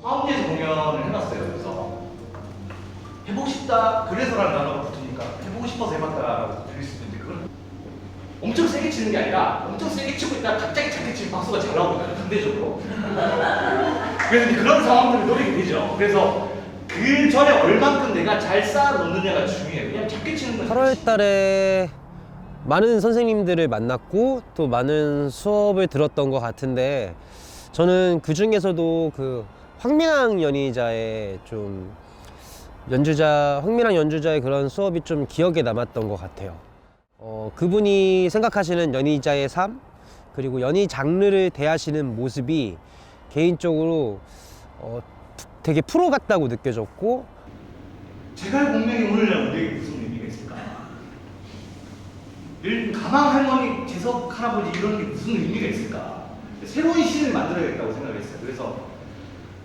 파운드에서 공연을 해봤어요. 그래서 해보고 싶다 그래서라는 단어가 붙으니까 해보고 싶어서 해봤다라고 들릴 수도 있는데 그건 엄청 세게 치는 게 아니라 엄청 세게 치고 있다가 갑자기 작게 치면 박수가 잘 나오거든요. 상대적으로. 그래서 이제 그런 상황들을 노리게 되죠. 그래서 그 전에 얼만큼 내가 잘 쌓아놓느냐가 중요해요. 그냥 작게 치는 건 8월 달에 많은 선생님들을 만났고 또 많은 수업을 들었던 것 같은데 저는 그 중에서도 그 황민왕 연희자의 좀 황민왕 연주자의 그런 수업이 좀 기억에 남았던 것 같아요. 그분이 생각하시는 연희자의 삶 그리고 연희 장르를 대하시는 모습이 개인적으로 되게 프로 같다고 느껴졌고 제갈 공명이 오늘날 우리에게 무슨 의미가 있을까? 가망 할머니, 재석 할아버지 이런 게 무슨 의미가 있을까? 새로운 신을 만들어야겠다고 생각했어요. 그래서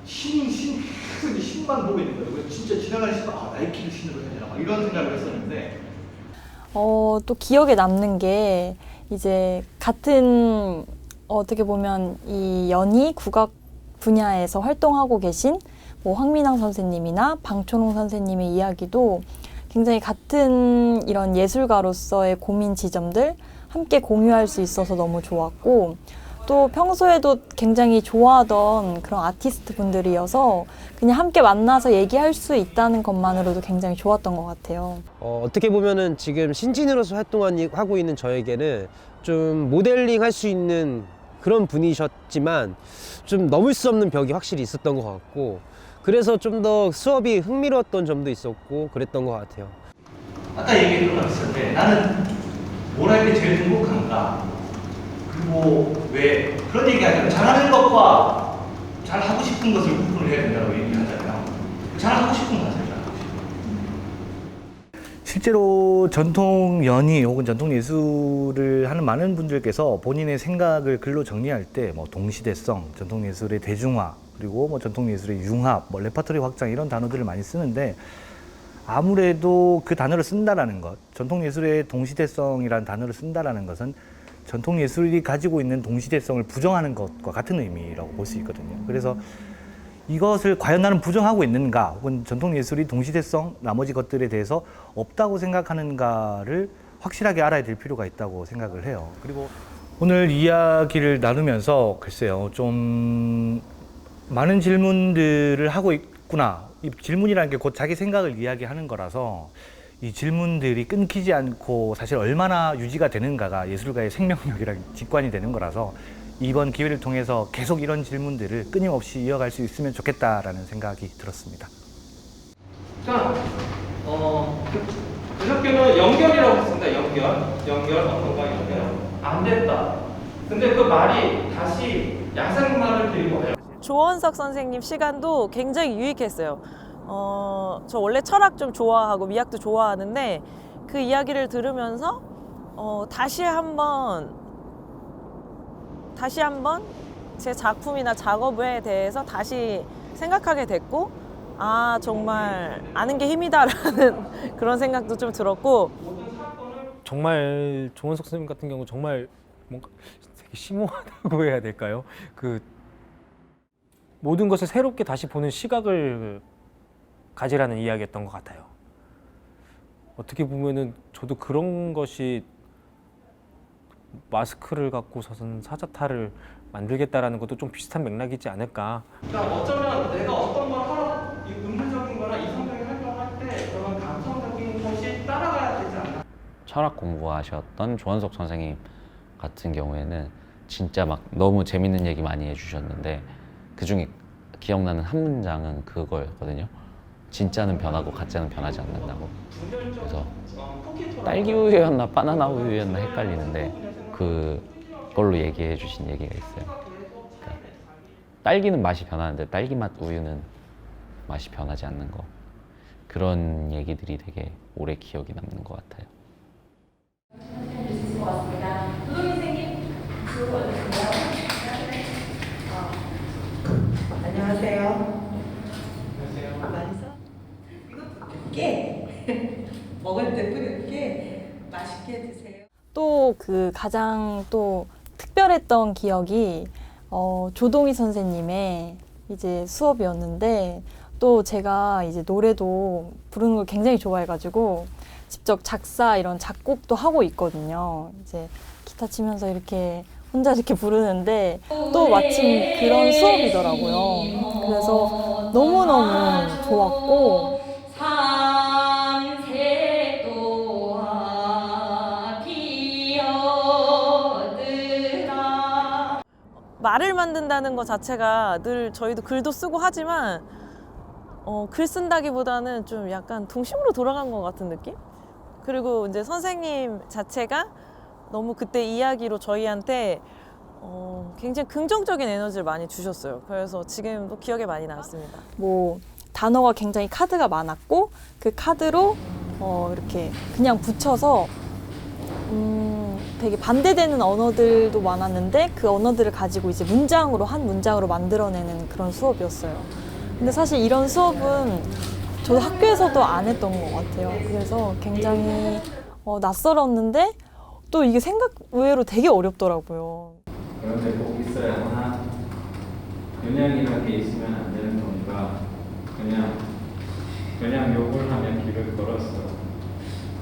계속 이 신만 보고 있는 거예요. 그래서 진짜 지나가는 신만 나이키를 신으로 해야 되나 막 이런 생각을 했었는데 또 기억에 남는 게 이제 같은 어떻게 보면 이 연희 국악 분야에서 활동하고 계신 뭐 황민왕 선생님이나 방촌홍 선생님의 이야기도 굉장히 같은 이런 예술가로서의 고민 지점들 함께 공유할 수 있어서 너무 좋았고 또 평소에도 굉장히 좋아하던 그런 아티스트 분들이어서 그냥 함께 만나서 얘기할 수 있다는 것만으로도 굉장히 좋았던 것 같아요. 어떻게 보면은 지금 신진으로서 하고 있는 저에게는 좀 모델링 할 수 있는 그런 분이셨지만 좀 넘을 수 없는 벽이 확실히 있었던 것 같고 그래서 좀 더 수업이 흥미로웠던 점도 있었고 그랬던 것 같아요. 아까 얘기했던 거 있었는데 나는 뭘 할 때 제일 행복한가? 그리고 왜 그런 얘기 하잖아요. 잘하는 것과 잘하고 싶은 것을 구분을 해야 된다고 얘기하잖아요. 잘하고 싶은 거 하세요. 잘하고 싶은 거. 실제로 전통 연희 혹은 전통 예술을 하는 많은 분들께서 본인의 생각을 글로 정리할 때 뭐 동시대성, 전통 예술의 대중화, 그리고 뭐 전통 예술의 융합, 뭐 레퍼토리 확장 이런 단어들을 많이 쓰는데 아무래도 그 단어를 쓴다라는 것, 전통 예술의 동시대성이라는 단어를 쓴다라는 것은 전통 예술이 가지고 있는 동시대성을 부정하는 것과 같은 의미라고 볼 수 있거든요. 그래서 이것을 과연 나는 부정하고 있는가 혹은 전통 예술이 동시대성 나머지 것들에 대해서 없다고 생각하는가를 확실하게 알아야 될 필요가 있다고 생각을 해요. 그리고 오늘 이야기를 나누면서 글쎄요 좀 많은 질문들을 하고 있구나. 이 질문이라는 게 곧 자기 생각을 이야기하는 거라서 이 질문들이 끊기지 않고 사실 얼마나 유지가 되는가가 예술가의 생명력이랑 직관이 되는 거라서 이번 기회를 통해서 계속 이런 질문들을 끊임없이 이어갈 수 있으면 좋겠다라는 생각이 들었습니다. 자, 그 학교는 연결이라고 했습니다. 연결, 어떤가 연결. 안 됐다. 근데 그 말이 다시 야생마를 데리고 와요. 조원석 선생님 시간도 굉장히 유익했어요. 저 원래 철학 좀 좋아하고 미학도 좋아하는데 그 이야기를 들으면서 다시 한번 제 작품이나 작업에 대해서 다시 생각하게 됐고 정말 아는 게 힘이다라는 그런 생각도 좀 들었고 정말 조원석 선생님 같은 경우 정말 뭔가 되게 심오하다고 해야 될까요? 그 모든 것을 새롭게 다시 보는 시각을 가지라는 이야기였던 것 같아요. 어떻게 보면은 저도 그런 것이 마스크를 갖고 서선 사자타를 만들겠다라는 것도 좀 비슷한 맥락이지 않을까. 그러니까 어쩌면 내가 어떤 걸 하러 이 음주적인 거나 이성적인 활동을 할 때 그런 감성적인 것이 따라가야 되지 않나. 철학 공부하셨던 조원석 선생님 같은 경우에는 진짜 막 너무 재밌는 얘기 많이 해주셨는데 그중에 기억나는 한 문장은 그거였거든요. 진짜는 변하고 가짜는 변하지 않는다고. 그래서 딸기 우유였나 바나나 우유였나 헷갈리는데 그걸로 얘기해 주신 얘기가 있어요. 그러니까 딸기는 맛이 변하는데 딸기 맛 우유는 맛이 변하지 않는 거. 그런 얘기들이 되게 오래 기억이 남는 것 같아요. 안녕하세요. 먹을 때 뿌렵게 맛있게 드세요. 또 그 가장 또 특별했던 기억이 조동희 선생님의 이제 수업이었는데 또 제가 이제 노래도 부르는 걸 굉장히 좋아해가지고 직접 작사 이런 작곡도 하고 있거든요. 이제 기타 치면서 이렇게 혼자 이렇게 부르는데 또 마침 그런 수업이더라고요. 그래서 너무너무 좋았고 말을 만든다는 것 자체가 늘 저희도 글도 쓰고 하지만 글 쓴다기보다는 좀 약간 동심으로 돌아간 것 같은 느낌? 그리고 이제 선생님 자체가 너무 그때 이야기로 저희한테 굉장히 긍정적인 에너지를 많이 주셨어요. 그래서 지금도 기억에 많이 남습니다. 뭐 단어가 굉장히 카드가 많았고 그 카드로 이렇게 그냥 붙여서 되게 반대되는 언어들도 많았는데 그 언어들을 가지고 이제 문장으로 한 문장으로 만들어내는 그런 수업이었어요. 근데 사실 이런 수업은 저도 학교에서도 안 했던 것 같아요. 그래서 굉장히 낯설었는데 또 이게 생각 외로 되게 어렵더라고요. 그런데 꼭 있어야 하나 그냥이라는 게 있으면 안 되는 건가? 그냥 욕을 하며 길을 걸었어.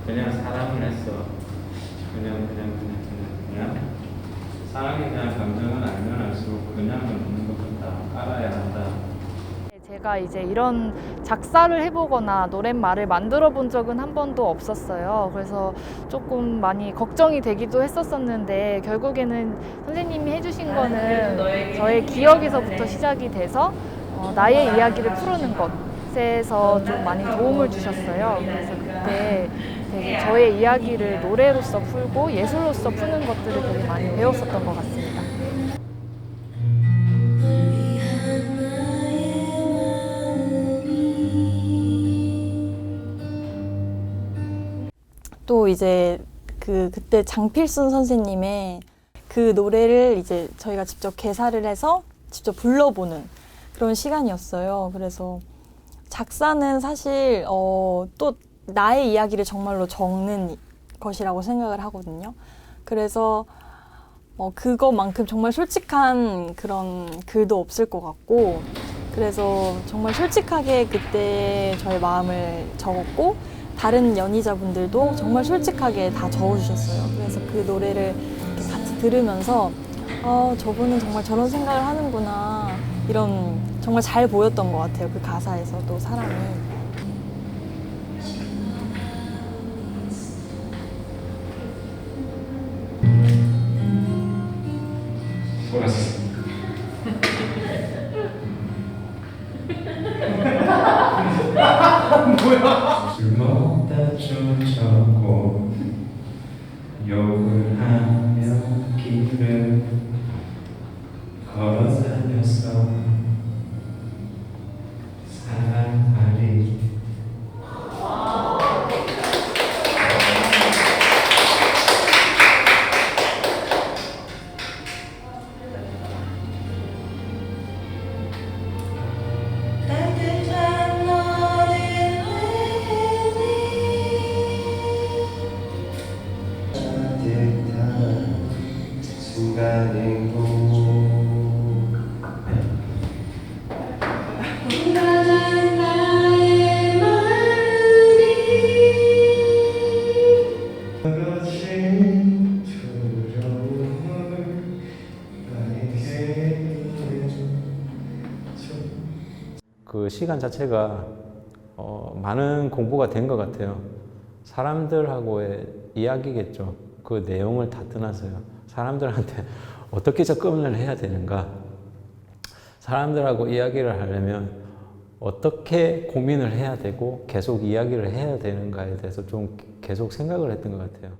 그냥 사랑을 했어. 그냥 사랑에 대한 감정은 알면 알수록 그냥은 없는 것 같다. 알아야 한다. 제가 이제 이런 작사를 해보거나 노랫말을 만들어 본 적은 한 번도 없었어요. 그래서 조금 많이 걱정이 되기도 했었는데 결국에는 선생님이 해주신 거는 저의 기억에서부터 시작이 돼서 나의 이야기를 푸르는 것에서 좀 많이 도움을 주셨어요. 그래서 그때 되게 저의 이야기를 노래로서 풀고 예술로서 푸는 것들을 되게 많이 배웠었던 것 같습니다. 또 이제 그때 장필순 선생님의 그 노래를 이제 저희가 직접 개사를 해서 직접 불러보는 그런 시간이었어요. 그래서 작사는 사실 또 나의 이야기를 정말로 적는 것이라고 생각을 하거든요. 그래서 그것만큼 정말 솔직한 그런 글도 없을 것 같고 그래서 정말 솔직하게 그때 저의 마음을 적었고 다른 연희자분들도 정말 솔직하게 다 적어주셨어요. 그래서 그 노래를 이렇게 같이 들으면서 저분은 정말 저런 생각을 하는구나 이런 정말 잘 보였던 것 같아요. 그 가사에서도 사람이. 술 먹다 쫓아오고 욕을 하며 길을 걸어다녔어. 사랑하리. 그 시간 자체가 많은 공부가 된 것 같아요. 사람들하고의 이야기겠죠. 그 내용을 다 떠나서요. 사람들한테 어떻게 접근을 해야 되는가, 사람들하고 이야기를 하려면 어떻게 고민을 해야 되고 계속 이야기를 해야 되는가에 대해서 좀 계속 생각을 했던 것 같아요.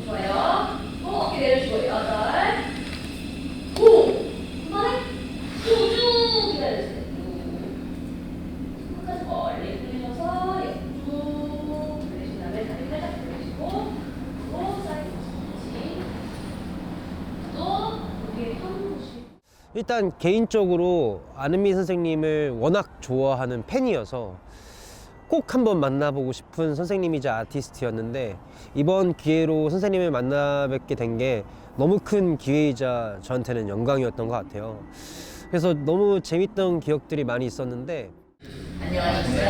좋아요. 어깨 내려주고 여덟. 오. 그만해. 쭉 기다려주세요. 끝까지 멀리 돌리셔서 쭉 돌리신 다음에 다리 살짝 돌리시고 또 사이드 같이 또 고개 펴보시고. 일단 개인적으로 안은미 선생님을 워낙 좋아하는 팬이어서 꼭 한번 만나보고 싶은 선생님이자 아티스트였는데 이번 기회로 선생님을 만나 뵙게 된 게 너무 큰 기회이자 저한테는 영광이었던 것 같아요. 그래서 너무 재밌던 기억들이 많이 있었는데. 안녕하셨어요.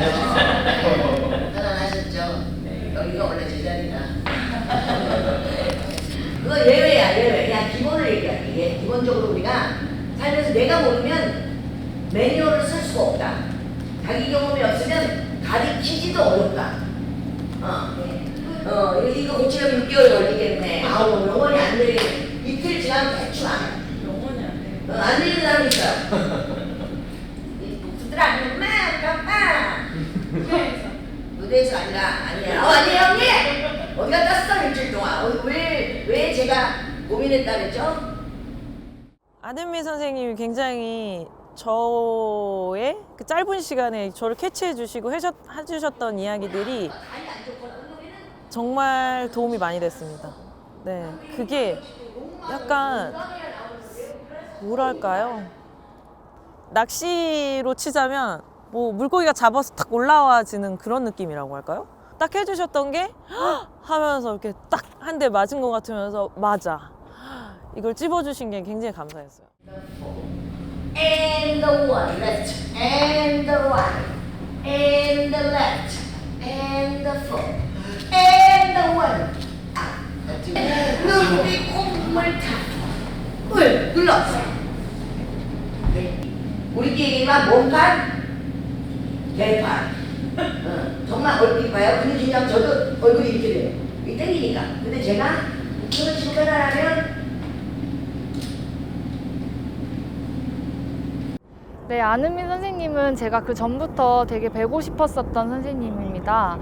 편안하셨죠? 여기가 원래 제자리다. 그거 예외야, 예외. 그냥 기본을 얘기할게. 기본적으로 우리가 살면서 내가 모르면 매뉴얼을 쓸 수가 없다. 자기 경험이 없으면 가르치지도 어렵다. 이거 고치려면 6개월 걸리기 때문에 아우 영원히 안 되겠네. 이틀 지나면 대충 안 해. 영원히 안 돼. 안 되는 사람 있어. 북수들아, 무대에서 아니야. 아니에요 형님. 어디 갔다 왔어 일주일 동안. 왜 제가 고민했다 그랬죠? 안은미 선생님이 굉장히 저의 그 짧은 시간에 저를 캐치해 주시고 해주셨던 이야기들이 정말 도움이 많이 됐습니다. 네, 그게 약간 뭐랄까요? 낚시로 치자면 뭐 물고기가 잡아서 탁 올라와지는 그런 느낌이라고 할까요? 딱 해주셨던 게 하면서 이렇게 딱 한 대 맞은 것 같으면서 맞아. 이걸 찝어주신 게 굉장히 감사했어요. And the one left, and the right, and the left, and the four, and the one. 눈이 콧물 타. 눌러. 우리끼리만 몸판, 개판. 정말 얼핏 봐요. 근데 진짜 저도 얼굴이 이렇게 돼요. 이 땡기니까. 근데 제가 그걸 칭찬하면 네, 안은미 선생님은 제가 그 전부터 되게 뵈고 싶었었던 선생님입니다.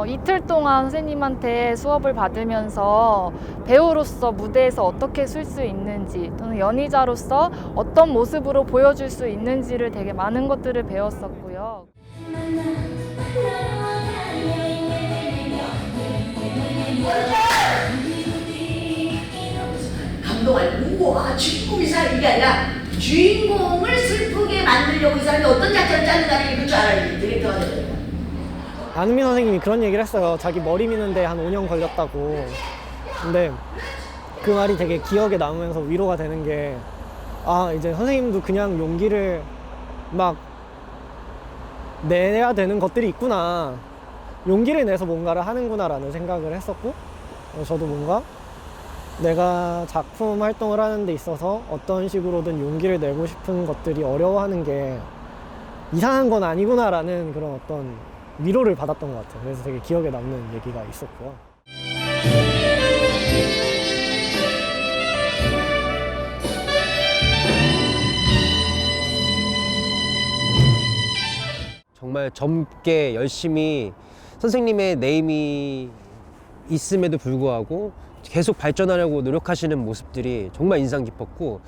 이틀 동안 선생님한테 수업을 받으면서 배우로서 무대에서 어떻게 쓸 수 있는지 또는 연희자로서 어떤 모습으로 보여줄 수 있는지를 되게 많은 것들을 배웠었고요. 감동할 우와 주인공이 사는 게 아니라 주인공을 슬프게 만들려고 이 사람이 어떤 작전을 짜는가를 이럴 줄 알아야지 디렉터가 되는 거야. 안은미 선생님이 그런 얘기를 했어요. 자기 머리 미는데 한 5년 걸렸다고. 근데 그 말이 되게 기억에 남으면서 위로가 되는 게 이제 선생님도 그냥 용기를 막 내야 되는 것들이 있구나. 용기를 내서 뭔가를 하는구나 라는 생각을 했었고 저도 뭔가 내가 작품 활동을 하는 데 있어서 어떤 식으로든 용기를 내고 싶은 것들이 어려워하는 게 이상한 건 아니구나 라는 그런 어떤 위로를 받았던 것 같아요. 그래서 되게 기억에 남는 얘기가 있었고요. 정말 젊게 열심히 선생님의 네임이 있음에도 불구하고 계속 발전하려고 노력하시는 모습들이 정말 인상 깊었고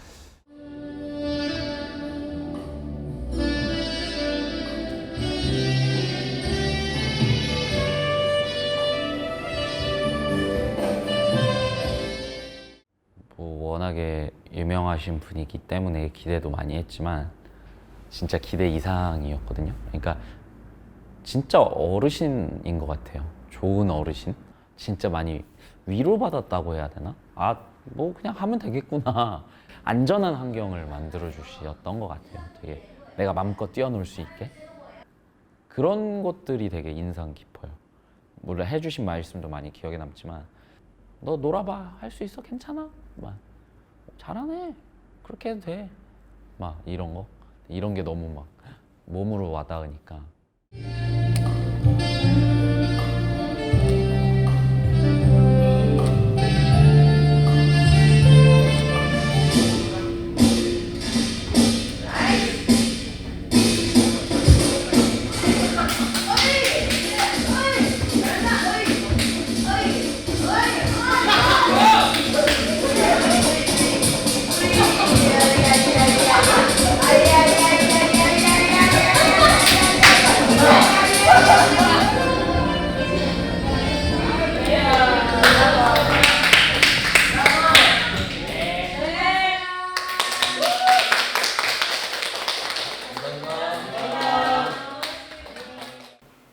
워낙에 유명하신 분이기 때문에 기대도 많이 했지만 진짜 기대 이상이었거든요. 그러니까 진짜 어르신인 것 같아요. 좋은 어르신? 진짜 많이 위로받았다고 해야 되나? 뭐 그냥 하면 되겠구나. 안전한 환경을 만들어 주셨던 것 같아요. 되게 내가 마음껏 뛰어놀 수 있게. 그런 것들이 되게 인상 깊어요. 물론 해주신 말씀도 많이 기억에 남지만 너 놀아봐. 할 수 있어. 괜찮아. 막 잘하네. 그렇게 해도 돼. 막 이런 거. 이런 게 너무 막 몸으로 와닿으니까.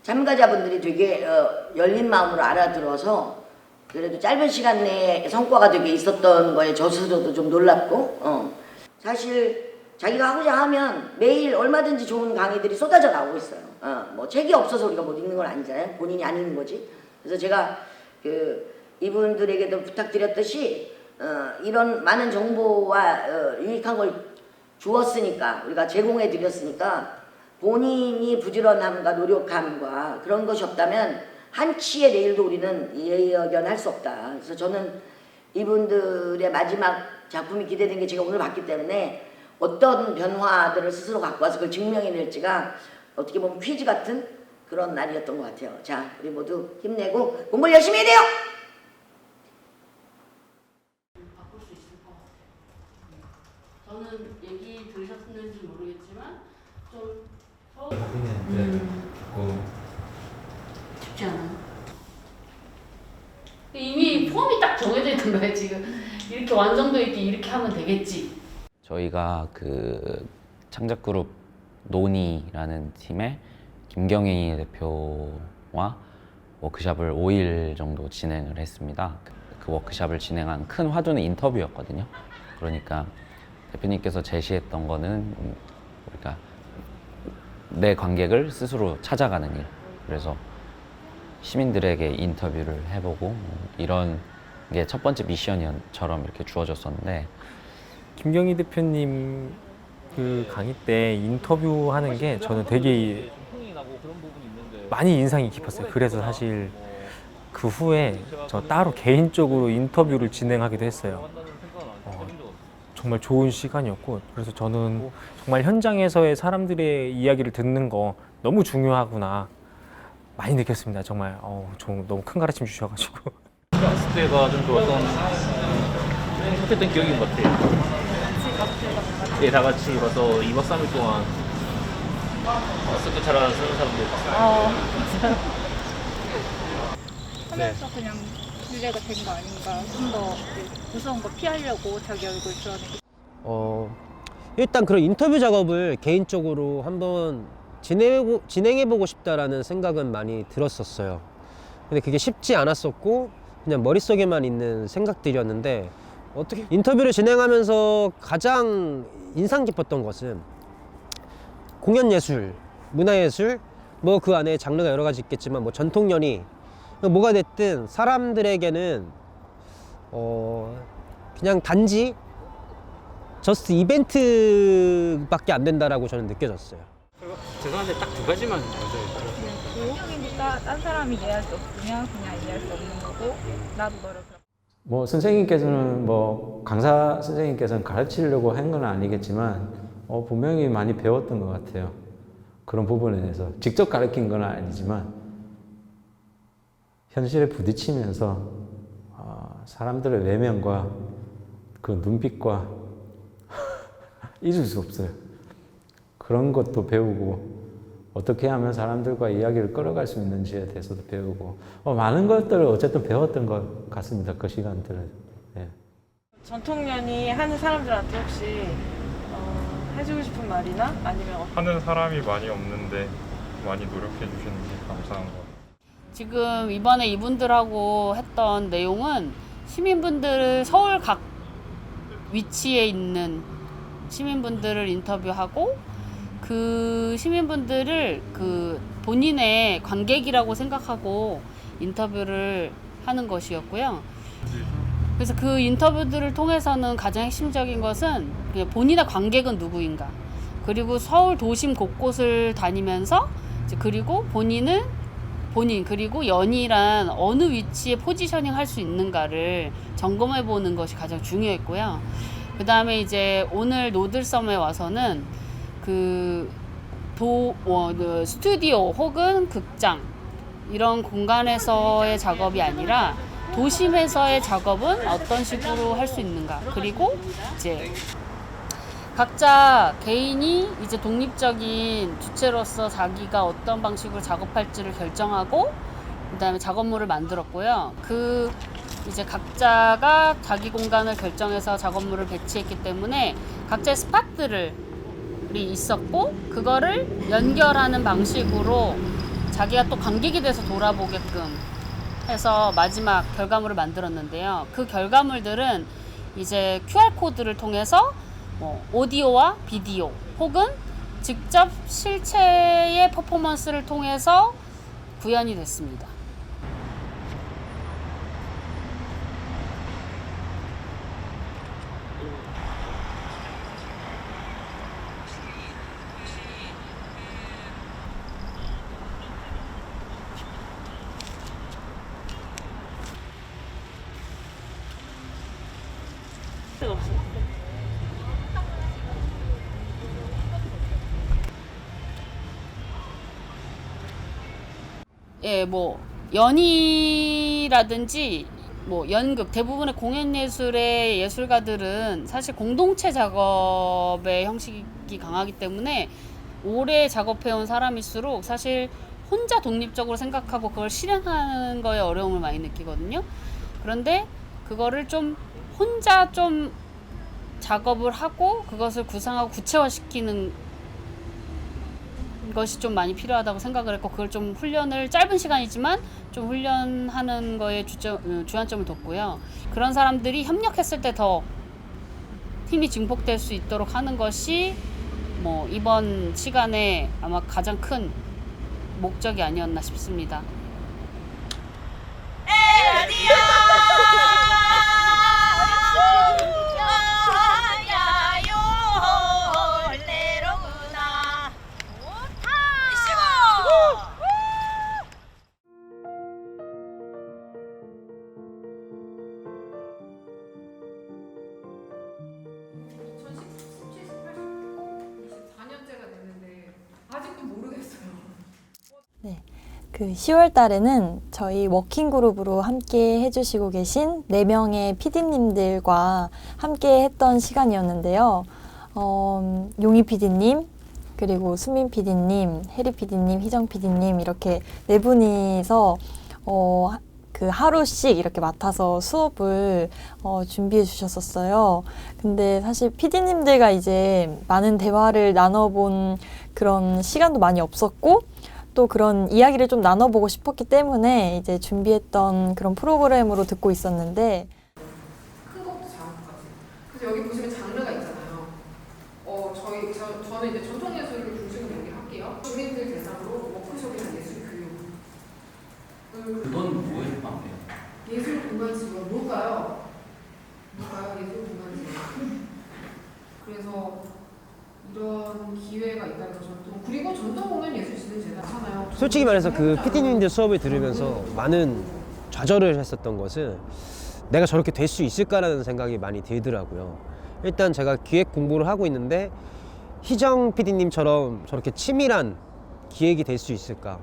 참가자분들이 되게 열린 마음으로 알아들어서 그래도 짧은 시간 내에 성과가 되게 있었던 거에 저 스스로도 좀 놀랍고 사실 자기가 하고자 하면 매일 얼마든지 좋은 강의들이 쏟아져 나오고 있어요. 뭐 책이 없어서 우리가 못 읽는 건 아니잖아요. 본인이 안 읽는 거지. 그래서 제가 이분들에게도 부탁드렸듯이 이런 많은 정보와 유익한 걸 주었으니까 우리가 제공해 드렸으니까 본인이 부지런함과 노력함과 그런 것이 없다면 한치의 내일도 우리는 예견할 수 없다. 그래서 저는 이분들의 마지막 작품이 기대된 게 제가 오늘 봤기 때문에 어떤 변화들을 스스로 갖고 와서 그걸 증명해낼지가 어떻게 보면 퀴즈 같은 그런 날이었던 것 같아요. 자, 우리 모두 힘내고 공부를 열심히 해야 돼요! 바꿀 수 있을 것 같아요. 저는 얘기 들으셨는지 모르겠지만 좀 쉽지 않아요. 이미 폼이 딱 정해져 있는 거예요. 지금 이렇게 완성도 있게 이렇게 하면 되겠지. 저희가 그 창작그룹 논이라는 팀의 김경희 대표와 워크숍을 5일 정도 진행을 했습니다. 그 워크숍을 진행한 큰 화두는 인터뷰였거든요. 그러니까 대표님께서 제시했던 거는 우리가 내 관객을 스스로 찾아가는 일. 그래서 시민들에게 인터뷰를 해보고 이런 게 첫 번째 미션처럼 이렇게 주어졌었는데 김경희 대표님 그 강의 때 인터뷰하는 게 저는 되게 많이 인상이 깊었어요. 그래서 사실 그 후에 저 따로 개인적으로 인터뷰를 진행하기도 했어요. 정말 좋은 시간이었고 그래서 저는 정말 현장에서의 사람들의 이야기를 듣는 거 너무 중요하구나 많이 느꼈습니다. 정말 너무 큰 가르침 주셔가지고 갔을 때가 좀 좋았던 행복했던 기억인 것 같아요. 네, 다 같이 가서 2박 3일 동안 스쿠터 타러 쓰는 사람들 봤어요. 하면서 그냥 기대가 된 거 아닌가. 좀 더 무서운 거 피하려고 자기 얼굴 드러내고. 일단 그런 인터뷰 작업을 개인적으로 한번 진행해보고 싶다라는 생각은 많이 들었었어요. 근데 그게 쉽지 않았었고 그냥 머릿속에만 있는 생각들이었는데 어떻게 인터뷰를 진행하면서 가장 인상 깊었던 것은 공연예술, 문화예술, 뭐 그 안에 장르가 여러 가지 있겠지만 뭐 전통연희 뭐가 됐든 사람들에게는 그냥 단지 저스트 이벤트밖에 안 된다라고 저는 느껴졌어요. 죄송한데 딱 두 가지만 조용이니까 딴 사람이 이해할 수 없으면 그냥 이해할 수 없는 거고 나도 너를 뭐 선생님께서는 뭐 강사 선생님께서는 가르치려고 한 건 아니겠지만 분명히 많이 배웠던 것 같아요. 그런 부분에 대해서 직접 가르친 건 아니지만 현실에 부딪히면서 사람들의 외면과 그 눈빛과 잊을 수 없어요. 그런 것도 배우고 어떻게 하면 사람들과 이야기를 끌어갈 수 있는지에 대해서도 배우고 많은 것들을 어쨌든 배웠던 것 같습니다. 그 시간들은. 네. 전통연희 하는 사람들한테 혹시 해주고 싶은 말이나 아니면 하는 사람이 많이 없는데 많이 노력해 주시는 게 감사한 것 같아요. 지금 이번에 이분들하고 했던 내용은 시민분들 서울 각 위치에 있는 시민분들을 인터뷰하고 그 시민분들을 그 본인의 관객이라고 생각하고 인터뷰를 하는 것이었고요. 그래서 그 인터뷰들을 통해서는 가장 핵심적인 것은 본인의 관객은 누구인가, 그리고 서울 도심 곳곳을 다니면서 그리고 본인 그리고 연희란 어느 위치에 포지셔닝 할 수 있는가를 점검해 보는 것이 가장 중요했고요. 그 다음에 이제 오늘 노들섬에 와서는 그 스튜디오 혹은 극장 이런 공간에서의 작업이 아니라 도심에서의 작업은 어떤 식으로 할 수 있는가, 그리고 이제 각자 개인이 이제 독립적인 주체로서 자기가 어떤 방식으로 작업할지를 결정하고 그다음에 작업물을 만들었고요. 그 이제 각자가 자기 공간을 결정해서 작업물을 배치했기 때문에 각자의 스팟들이 있었고 그거를 연결하는 방식으로 자기가 또 관객이 돼서 돌아보게끔 해서 마지막 결과물을 만들었는데요. 그 결과물들은 이제 QR코드를 통해서 뭐 오디오와 비디오 혹은 직접 실체의 퍼포먼스를 통해서 구현이 됐습니다. 예, 뭐 연희라든지 뭐 연극 대부분의 공연 예술의 예술가들은 사실 공동체 작업의 형식이 강하기 때문에 오래 작업해온 사람일수록 사실 혼자 독립적으로 생각하고 그걸 실행하는 거에 어려움을 많이 느끼거든요. 그런데 그거를 좀 혼자 좀 작업을 하고 그것을 구상하고 구체화시키는 것이 좀 많이 필요하다고 생각을 했고, 그걸 좀 훈련을 짧은 시간이지만 좀 훈련하는 거에 주안점을 뒀고요. 그런 사람들이 협력했을 때 더 힘이 증폭될 수 있도록 하는 것이 뭐 이번 시간에 아마 가장 큰 목적이 아니었나 싶습니다. 네, 그 10월 달에는 저희 워킹 그룹으로 함께 해주시고 계신 4명의 PD님들과 함께 했던 시간이었는데요. 용희 PD님, 그리고 수민 PD님, 혜리 PD님, 희정 PD님 이렇게 4분이서 그 하루씩 이렇게 맡아서 수업을 준비해 주셨었어요. 근데 사실 PD님들과 이제 많은 대화를 나눠본 그런 시간도 많이 없었고, 또 그런 이야기를 좀 나눠보고 싶었기 때문에 이제 준비했던 그런 프로그램으로 듣고 있었는데, 큰 것부터 작은 것까지. 그래서 여기 보시면 장르가 있잖아요. 저는 이제 전통 예술을 중심으로 얘기를 할게요. 주민들 대상으로 워크숍이나 예술 교육. 그건 뭐에 포함돼요? 예술 공간 지원 뭘까요? 예술 공간 지원. 그래서 이런 기회가 있다는 거 전통, 그리고 전통 공연 예술 진흥재단 하잖아요. 솔직히 말해서 그 PD님들 수업을 들으면서 많은 좌절을 했었던 것은 내가 저렇게 될 수 있을까라는 생각이 많이 들더라고요. 일단 제가 기획 공부를 하고 있는데 희정 PD님처럼 저렇게 치밀한 기획이 될 수 있을까.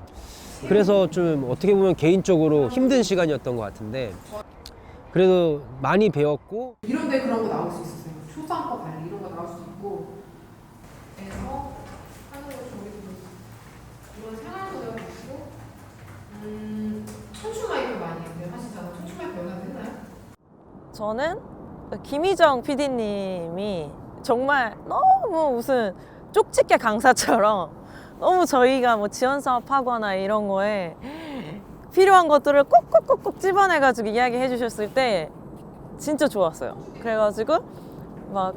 그래서 좀 어떻게 보면 개인적으로 힘든 시간이었던 것 같은데, 그래도 많이 배웠고. 이런데 그런 거 나올 수 있었어요. 초상권 관리 이런 거 나올 수 있고. 그래서 하는 거 이런 생활고등학교 있고, 천추마이크 많이 하시잖아요. 천추마이크 연락 했나요? 저는 김희정 PD님이 정말 너무 무슨 쪽집게 강사처럼 너무 저희가 뭐 지원 사업 하거나 이런 거에 필요한 것들을 꼭꼭꼭꼭 집어내가지고 이야기해 주셨을 때 진짜 좋았어요. 그래가지고 막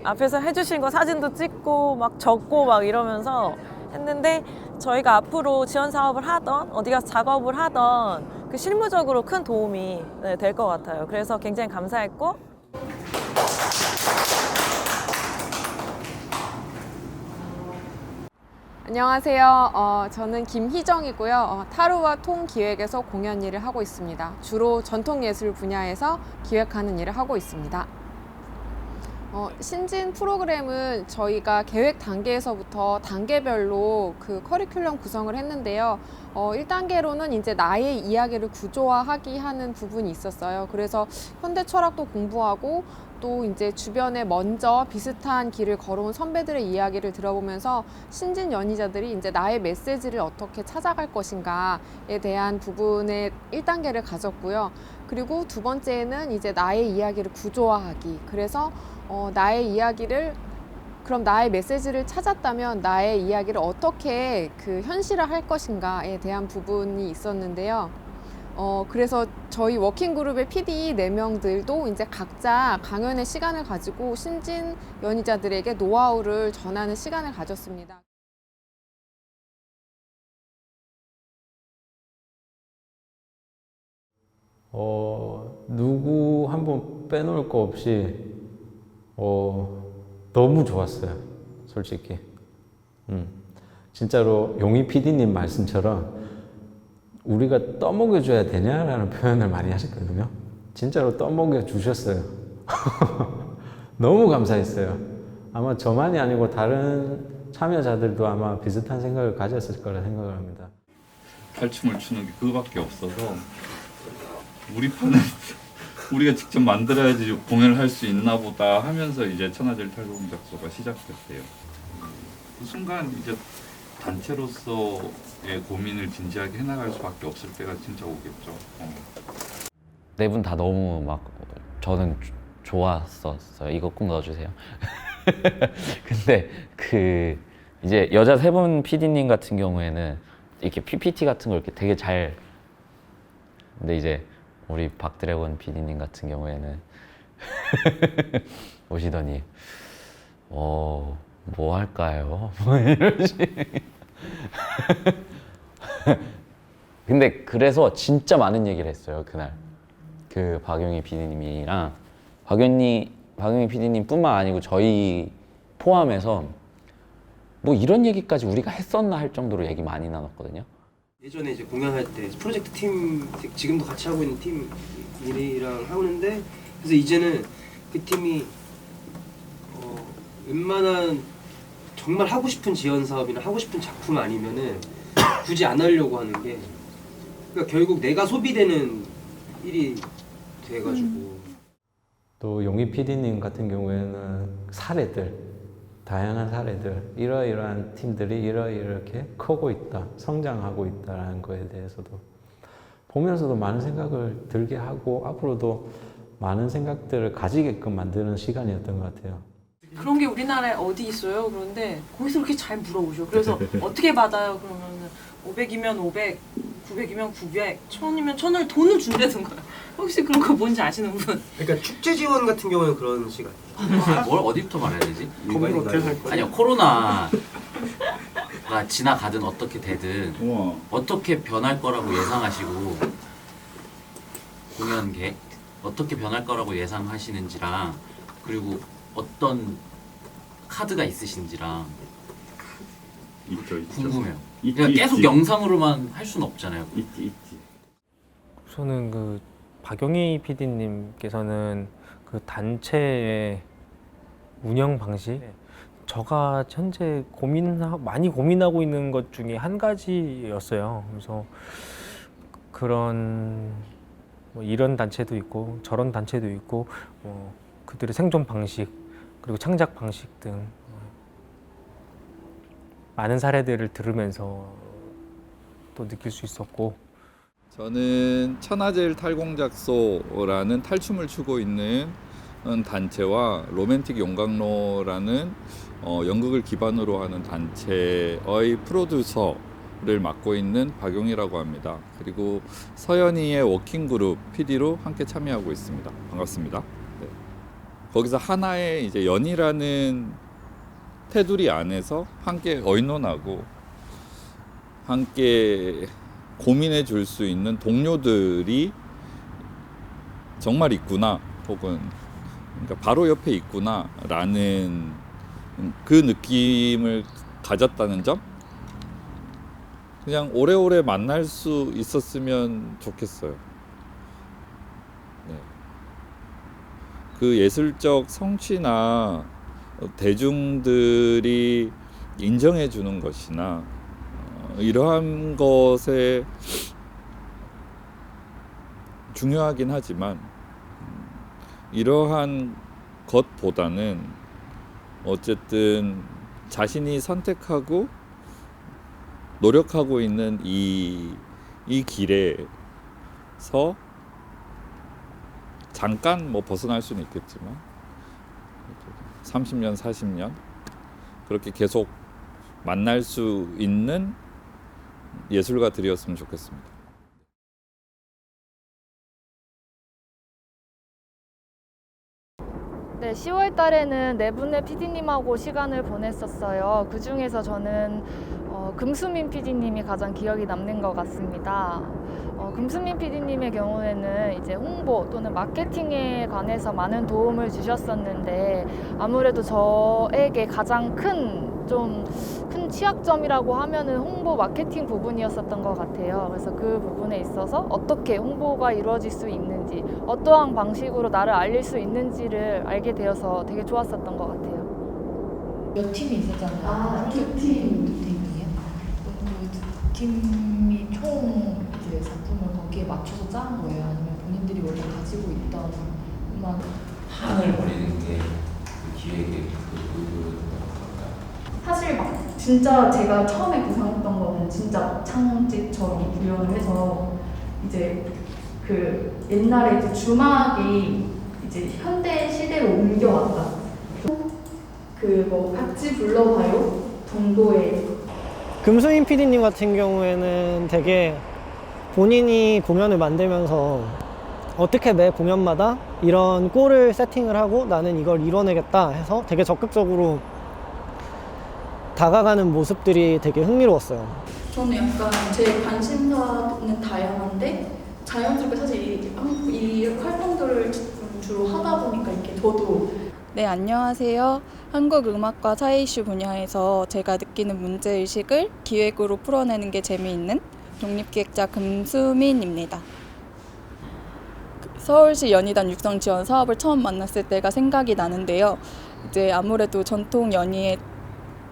앞에서 해주신 거 사진도 찍고 막 적고 막 이러면서 했는데, 저희가 앞으로 지원 사업을 하던 어디 가서 작업을 하던 그 실무적으로 큰 도움이 될 것 같아요. 그래서 굉장히 감사했고. 안녕하세요. 저는 김희정이고요. 타루와 통 기획에서 공연 일을 하고 있습니다. 주로 전통예술 분야에서 기획하는 일을 하고 있습니다. 신진 프로그램은 저희가 계획 단계에서부터 단계별로 그 커리큘럼 구성을 했는데요. 1단계로는 이제 나의 이야기를 구조화하기 하는 부분이 있었어요. 그래서 현대 철학도 공부하고 또 이제 주변에 먼저 비슷한 길을 걸어온 선배들의 이야기를 들어보면서 신진 연희자들이 이제 나의 메시지를 어떻게 찾아갈 것인가에 대한 부분의 1단계를 가졌고요. 그리고 두 번째는 이제 나의 이야기를 구조화하기. 그래서 나의 이야기를 그럼 나의 메시지를 찾았다면 나의 이야기를 어떻게 그 현실화할 것인가에 대한 부분이 있었는데요. 그래서 저희 워킹그룹의 PD 4명들도 이제 각자 강연의 시간을 가지고 신진 연희자들에게 노하우를 전하는 시간을 가졌습니다. 누구 한 번 빼놓을 거 없이 너무 좋았어요, 솔직히. 진짜로 용희 PD님 말씀처럼 우리가 떠먹여줘야 되냐라는 표현을 많이 하셨거든요. 진짜로 떠먹여 주셨어요. 너무 감사했어요. 아마 저만이 아니고 다른 참여자들도 아마 비슷한 생각을 가졌을 거라 생각을 합니다. 탈춤을 추는 게 그거밖에 없어서 우리 판은 우리가 직접 만들어야지 공연을 할 수 있나 보다 하면서 이제 천하제일 탈곡작소가 시작됐대요. 그 순간 이제 단체로서의 고민을 진지하게 해나갈 수밖에 없을 때가 진짜 오겠죠. 네 분 다 너무 막 저는 좋았었어요. 이거 꼭 넣어주세요. 근데 그 이제 여자 3분 PD님 같은 경우에는 이렇게 PPT 같은 걸 이렇게 되게 잘. 근데 이제 우리 박드래곤 PD님 같은 경우에는 오시더니 뭐 할까요? 뭐 이러시. 근데 그래서 진짜 많은 얘기를 했어요 그날. 그 박용희 PD님이랑 박용희 PD님뿐만 아니고 저희 포함해서 뭐 이런 얘기까지 우리가 했었나 할 정도로 얘기 많이 나눴거든요. 예전에 이제 공연할 때 프로젝트 팀, 지금도 같이 하고 있는 팀이랑 하는데, 그래서 이제는 그 팀이 웬만한 정말 하고 싶은 지원 사업이나 하고 싶은 작품 아니면은 굳이 안 하려고 하는 게, 그러니까 결국 내가 소비되는 일이 돼가지고. 또 용희 PD님 같은 경우에는 사례들, 다양한 사례들, 이러이러한 팀들이 이렇게 크고 있다, 성장하고 있다는 거에 대해서도 보면서도 많은 생각을 들게 하고 앞으로도 많은 생각들을 가지게끔 만드는 시간이었던 것 같아요. 그런 게 우리나라에 어디 있어요? 그런데 거기서 그렇게 잘 물어보죠. 그래서 어떻게 받아요? 그러면 500이면 500, 900이면 900, 1000이면 1000을 돈을 준다는 거야. 혹시 그런 거 뭔지 아시는 분? 그러니까 축제 지원 같은 경우는 그런 시간. 뭘 어디부터 말해야 되지? 아니요, 코로나가 지나가든 어떻게 되든 어떻게 변할 거라고 예상하시고 공연 계획 어떻게 변할 거라고 예상하시는지랑, 그리고 어떤 카드가 있으신지랑 궁금해요. 그냥 계속 영상으로만 할 수는 없잖아요. 우선은 그 박용희 PD님께서는 그 단체의 운영 방식, 제가 현재 많이 고민하고 있는 것 중에 한 가지였어요. 그래서 그런 뭐 이런 단체도 있고 저런 단체도 있고 그들의 생존 방식 그리고 창작 방식 등 많은 사례들을 들으면서 또 느낄 수 있었고, 저는 천하제일 탈공작소라는 탈춤을 추고 있는 단체와 로맨틱 용광로라는 연극을 기반으로 하는 단체의 프로듀서를 맡고 있는 박용희라고 합니다. 그리고 서연이의 워킹그룹 PD로 함께 참여하고 있습니다. 반갑습니다. 네. 거기서 하나의 이제 연희라는 테두리 안에서 함께 의논하고 함께 고민해 줄 수 있는 동료들이 정말 있구나, 혹은 그러니까 바로 옆에 있구나 라는 그 느낌을 가졌다는 점, 그냥 오래오래 만날 수 있었으면 좋겠어요. 네. 그 예술적 성취나 대중들이 인정해 주는 것이나 이러한 것에 중요하긴 하지만 이러한 것보다는 어쨌든 자신이 선택하고 노력하고 있는 이 길에서 잠깐 뭐 벗어날 수는 있겠지만 30년, 40년 그렇게 계속 만날 수 있는 예술가들이었으면 좋겠습니다. 네, 10월 달에는 네 분의 PD님하고 시간을 보냈었어요. 그 중에서 저는 금수민 PD님이 가장 기억이 남는 것 같습니다. 금수민 PD님의 경우에는 이제 홍보 또는 마케팅에 관해서 많은 도움을 주셨었는데 아무래도 저에게 가장 큰 취약점이라고 하면은 홍보 마케팅 부분이었었던 것 같아요. 그래서 그 부분에 있어서 어떻게 홍보가 이루어질 수 있는지, 어떠한 방식으로 나를 알릴 수 있는지를 알게 되어서 되게 좋았었던 것 같아요. 몇 팀이 있었잖아요. 두 팀이에요? 두 팀이 총 이제 작품을 거기에 맞춰서 짠 거예요? 아니면 본인들이 원래 가지고 있던 음악? 판을 벌이는 게 그 기획의 사실 막 진짜 제가 처음에 구상했던 거는 진짜 창집처럼 구현을 해서 이제 그 옛날에 이제 주막이 이제 현대 시대로 옮겨왔다. 그 뭐 같이 불러봐요 정도의. 금수인 PD님 같은 경우에는 되게 본인이 공연을 만들면서 어떻게 매 공연마다 이런 골을 세팅을 하고 나는 이걸 이뤄내겠다 해서 되게 적극적으로 다가가는 모습들이 되게 흥미로웠어요. 저는 약간 제 관심사는 다양한데 자연스럽게 사실 이 활동들을 주로 하다 보니까 이렇게 저도. 네, 안녕하세요. 한국음악과 사회이슈 분야에서 제가 느끼는 문제의식을 기획으로 풀어내는 게 재미있는 독립기획자 금수민입니다. 서울시 연희단 육성 지원 사업을 처음 만났을 때가 생각이 나는데요. 이제 아무래도 전통 연희의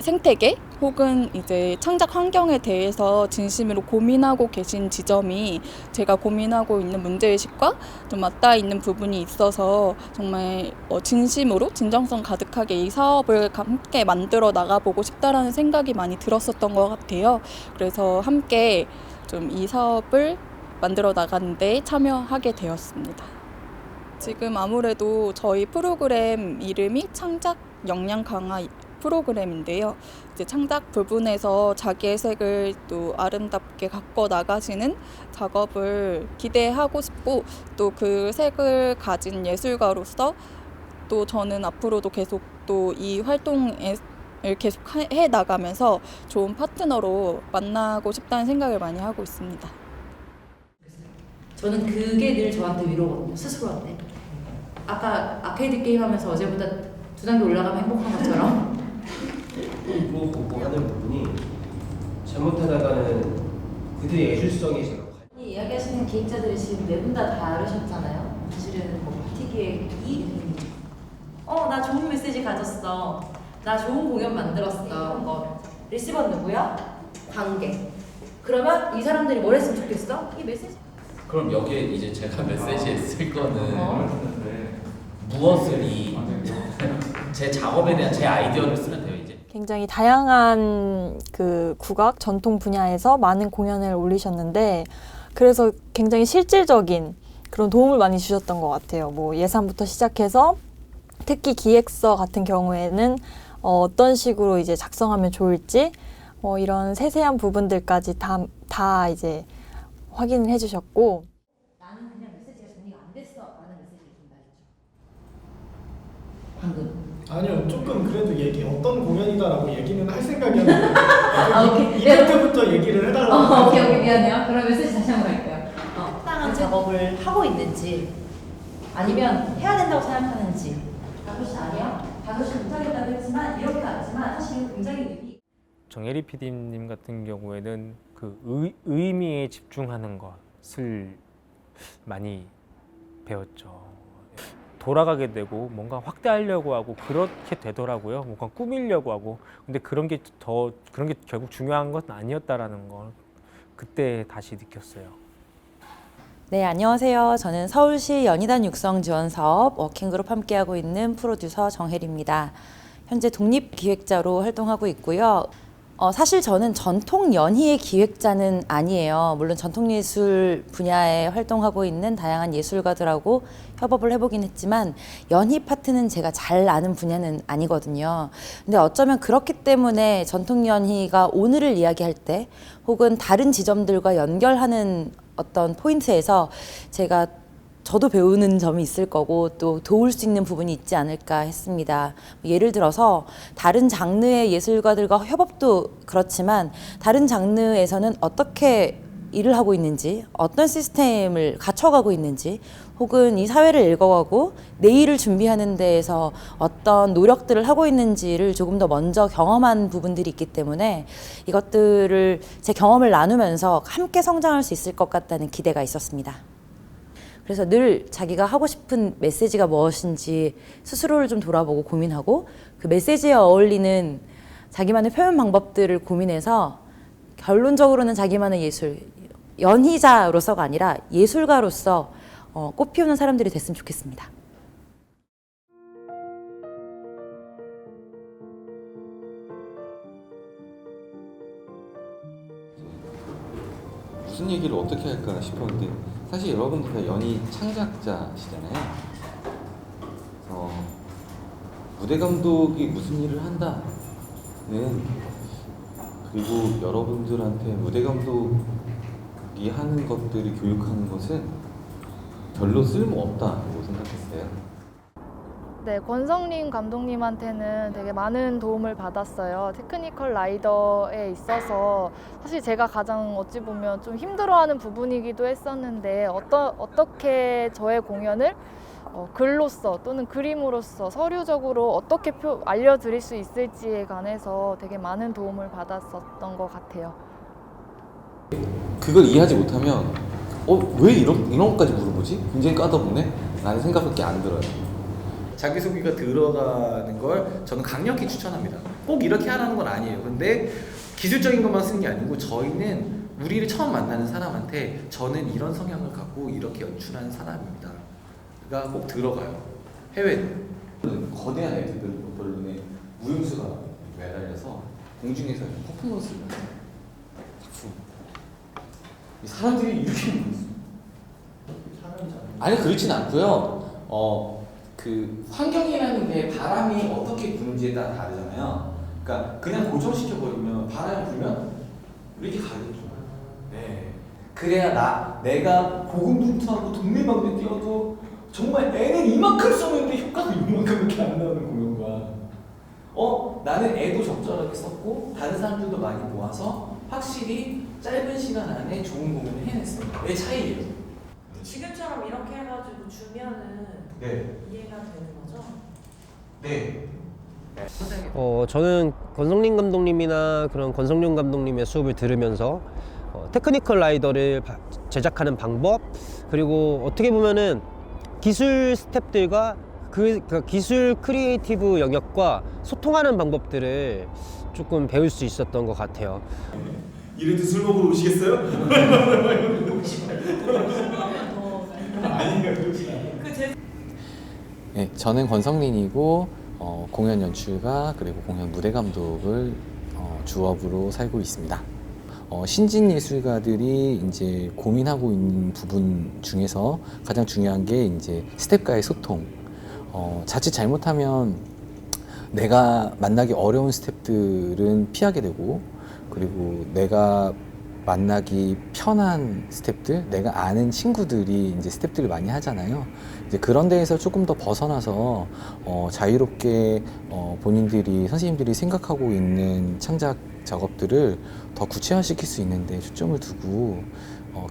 생태계 혹은 이제 창작 환경에 대해서 진심으로 고민하고 계신 지점이 제가 고민하고 있는 문제의식과 좀 맞닿아 있는 부분이 있어서 정말 진심으로 진정성 가득하게 이 사업을 함께 만들어 나가보고 싶다라는 생각이 많이 들었었던 것 같아요. 그래서 함께 좀 이 사업을 만들어 나가는 데 참여하게 되었습니다. 지금 아무래도 저희 프로그램 이름이 창작 역량 강화 프로그램인데요. 이제 창작 부분에서 자기의 색을 또 아름답게 갖고 나가시는 작업을 기대하고 싶고 또 그 색을 가진 예술가로서 또 저는 앞으로도 계속 또 이 활동을 계속 해 나가면서 좋은 파트너로 만나고 싶다는 생각을 많이 하고 있습니다. 저는 그게 늘 저한테 위로거든요. 스스로한테. 아까 아케이드 게임 하면서 어제보다 2단계 올라가면 행복한 것처럼. 뭐 공부하는 부분이 잘못하다가는 그들의 예술성이 제가 이야기하시는 기획자들이 지금 네 분 다 다르셨잖아요. 사실은 뭐 파티 기획이 나 좋은 메시지 가졌어. 나 좋은 공연 만들었어. 이런 거. 리시버는 누구야? 관객. 그러면 이 사람들이 뭘 했으면 좋겠어? 이 메시지. 그럼 여기에 이제 제가 메시지에 쓸 거는 무엇을 제 작업에 대한 제 아이디어를 쓰면 돼요. 이제 굉장히 다양한 그 국악 전통 분야에서 많은 공연을 올리셨는데 그래서 굉장히 실질적인 그런 도움을 많이 주셨던 것 같아요. 뭐 예산부터 시작해서 특히 기획서 같은 경우에는 어떤 식으로 이제 작성하면 좋을지 이런 세세한 부분들까지 다 이제 확인을 해주셨고. 나는 그냥 메시지가 정리가 안 됐어 라는 메시지를 준다 했죠. 방금. 아니요, 조금 그래도 어떤 공연이다라고 얘기는 할 생각이었는데 이때부터 얘기를 해달라고. 오케이, 미안해요. 그럼 메시지 다시 한번 할게요.适当한 작업을 하고 있는지 아니면 해야 된다고 생각하는지. 5시 아니야? 5시 못하겠다고 했지만 이렇게 왔지만 사실 굉장히 정혜리 PD님 같은 경우에는 그 의미에 집중하는 것을 많이 배웠죠. 돌아가게 되고 뭔가 확대하려고 하고 그렇게 되더라고요. 뭔가 꾸미려고 하고. 근데 그런 게 결국 중요한 건 아니었다라는 걸 그때 다시 느꼈어요. 네, 안녕하세요. 저는 서울시 연희단 육성 지원 사업 워킹그룹 함께하고 있는 프로듀서 정혜리입니다. 현재 독립기획자로 활동하고 있고요. 사실 저는 전통 연희의 기획자는 아니에요. 물론 전통예술 분야에 활동하고 있는 다양한 예술가들하고 협업을 해보긴 했지만 연희 파트는 제가 잘 아는 분야는 아니거든요. 근데 어쩌면 그렇기 때문에 전통 연희가 오늘을 이야기할 때 혹은 다른 지점들과 연결하는 어떤 포인트에서 저도 배우는 점이 있을 거고 또 도울 수 있는 부분이 있지 않을까 했습니다. 예를 들어서 다른 장르의 예술가들과 협업도 그렇지만 다른 장르에서는 어떻게 일을 하고 있는지, 어떤 시스템을 갖춰가고 있는지, 혹은 이 사회를 읽어가고 내일을 준비하는 데에서 어떤 노력들을 하고 있는지를 조금 더 먼저 경험한 부분들이 있기 때문에 이것들을 제 경험을 나누면서 함께 성장할 수 있을 것 같다는 기대가 있었습니다. 그래서 늘 자기가 하고 싶은 메시지가 무엇인지 스스로를 좀 돌아보고 고민하고 그 메시지에 어울리는 자기만의 표현 방법들을 고민해서 결론적으로는 자기만의 예술, 연희자로서가 아니라 예술가로서 꽃피우는 사람들이 됐으면 좋겠습니다. 무슨 얘기를 어떻게 할까 싶었는데 사실 여러분들 다 연희 창작자시잖아요. 그래서 무대 감독이 무슨 일을 한다는 그리고 여러분들한테 무대 감독이 하는 것들을 교육하는 것은 별로 쓸모없다고 생각했어요. 네, 권성림 감독님한테는 되게 많은 도움을 받았어요. 테크니컬 라이더에 있어서 사실 제가 가장 어찌 보면 좀 힘들어하는 부분이기도 했었는데 어떻게 저의 공연을 글로써 또는 그림으로써 서류적으로 어떻게 알려드릴 수 있을지에 관해서 되게 많은 도움을 받았었던 것 같아요. 그걸 이해하지 못하면 왜 이런 것까지 물어보지? 굉장히 까다롭네? 라는 생각밖에 안 들어요. 자기소개가 들어가는 걸 저는 강력히 추천합니다. 꼭 이렇게 하라는 건 아니에요. 근데 기술적인 것만 쓰는 게 아니고 저희는 우리를 처음 만나는 사람한테 저는 이런 성향을 갖고 이렇게 연출하는 사람입니다. 가 꼭 들어가요. 해외는 거대한 애들 언론에 무용수가 매달려서 공중에서 퍼포먼스를 하는 작품. 사람들이 이렇게 아니 그렇진 않고요. 그 환경이라는 게 바람이 어떻게 부는지에 따라 다르잖아요. 그러니까 그냥 고정시켜 버리면 바람이 불면 이렇게 가겠죠. 네. 그래야 내가 고군분투하고 동네방네 뛰어도 정말 애는 이만큼 썼는데 효과가 이만큼밖에 안 나오는 공연과 나는 애도 적절하게 썼고 다른 사람들도 많이 모아서 확실히 짧은 시간 안에 좋은 공연을 해냈어요. 내 차이예요. 지금처럼 이렇게 해가지고 주면은 네. 이해가 되는 거죠? 네. 저는 권성림 감독님이나 그런 권성룡 감독님의 수업을 들으면서 테크니컬 라이더를 제작하는 방법, 그리고 어떻게 보면은 기술 스태프들과 그 기술 크리에이티브 영역과 소통하는 방법들을 조금 배울 수 있었던 것 같아요. 이래도 술 먹으러 오시겠어요? 아니요, 그렇지 않아요. 네, 저는 권성린이고 공연 연출가 그리고 공연 무대 감독을 주업으로 살고 있습니다. 신진 예술가들이 이제 고민하고 있는 부분 중에서 가장 중요한 게 이제 스텝과의 소통. 자칫 잘못하면 내가 만나기 어려운 스텝들은 피하게 되고, 그리고 내가 만나기 편한 스텝들, 내가 아는 친구들이 이제 스텝들을 많이 하잖아요. 이제 그런 데에서 조금 더 벗어나서 자유롭게 본인들이 선생님들이 생각하고 있는 창작 작업들을 더 구체화시킬 수 있는데 초점을 두고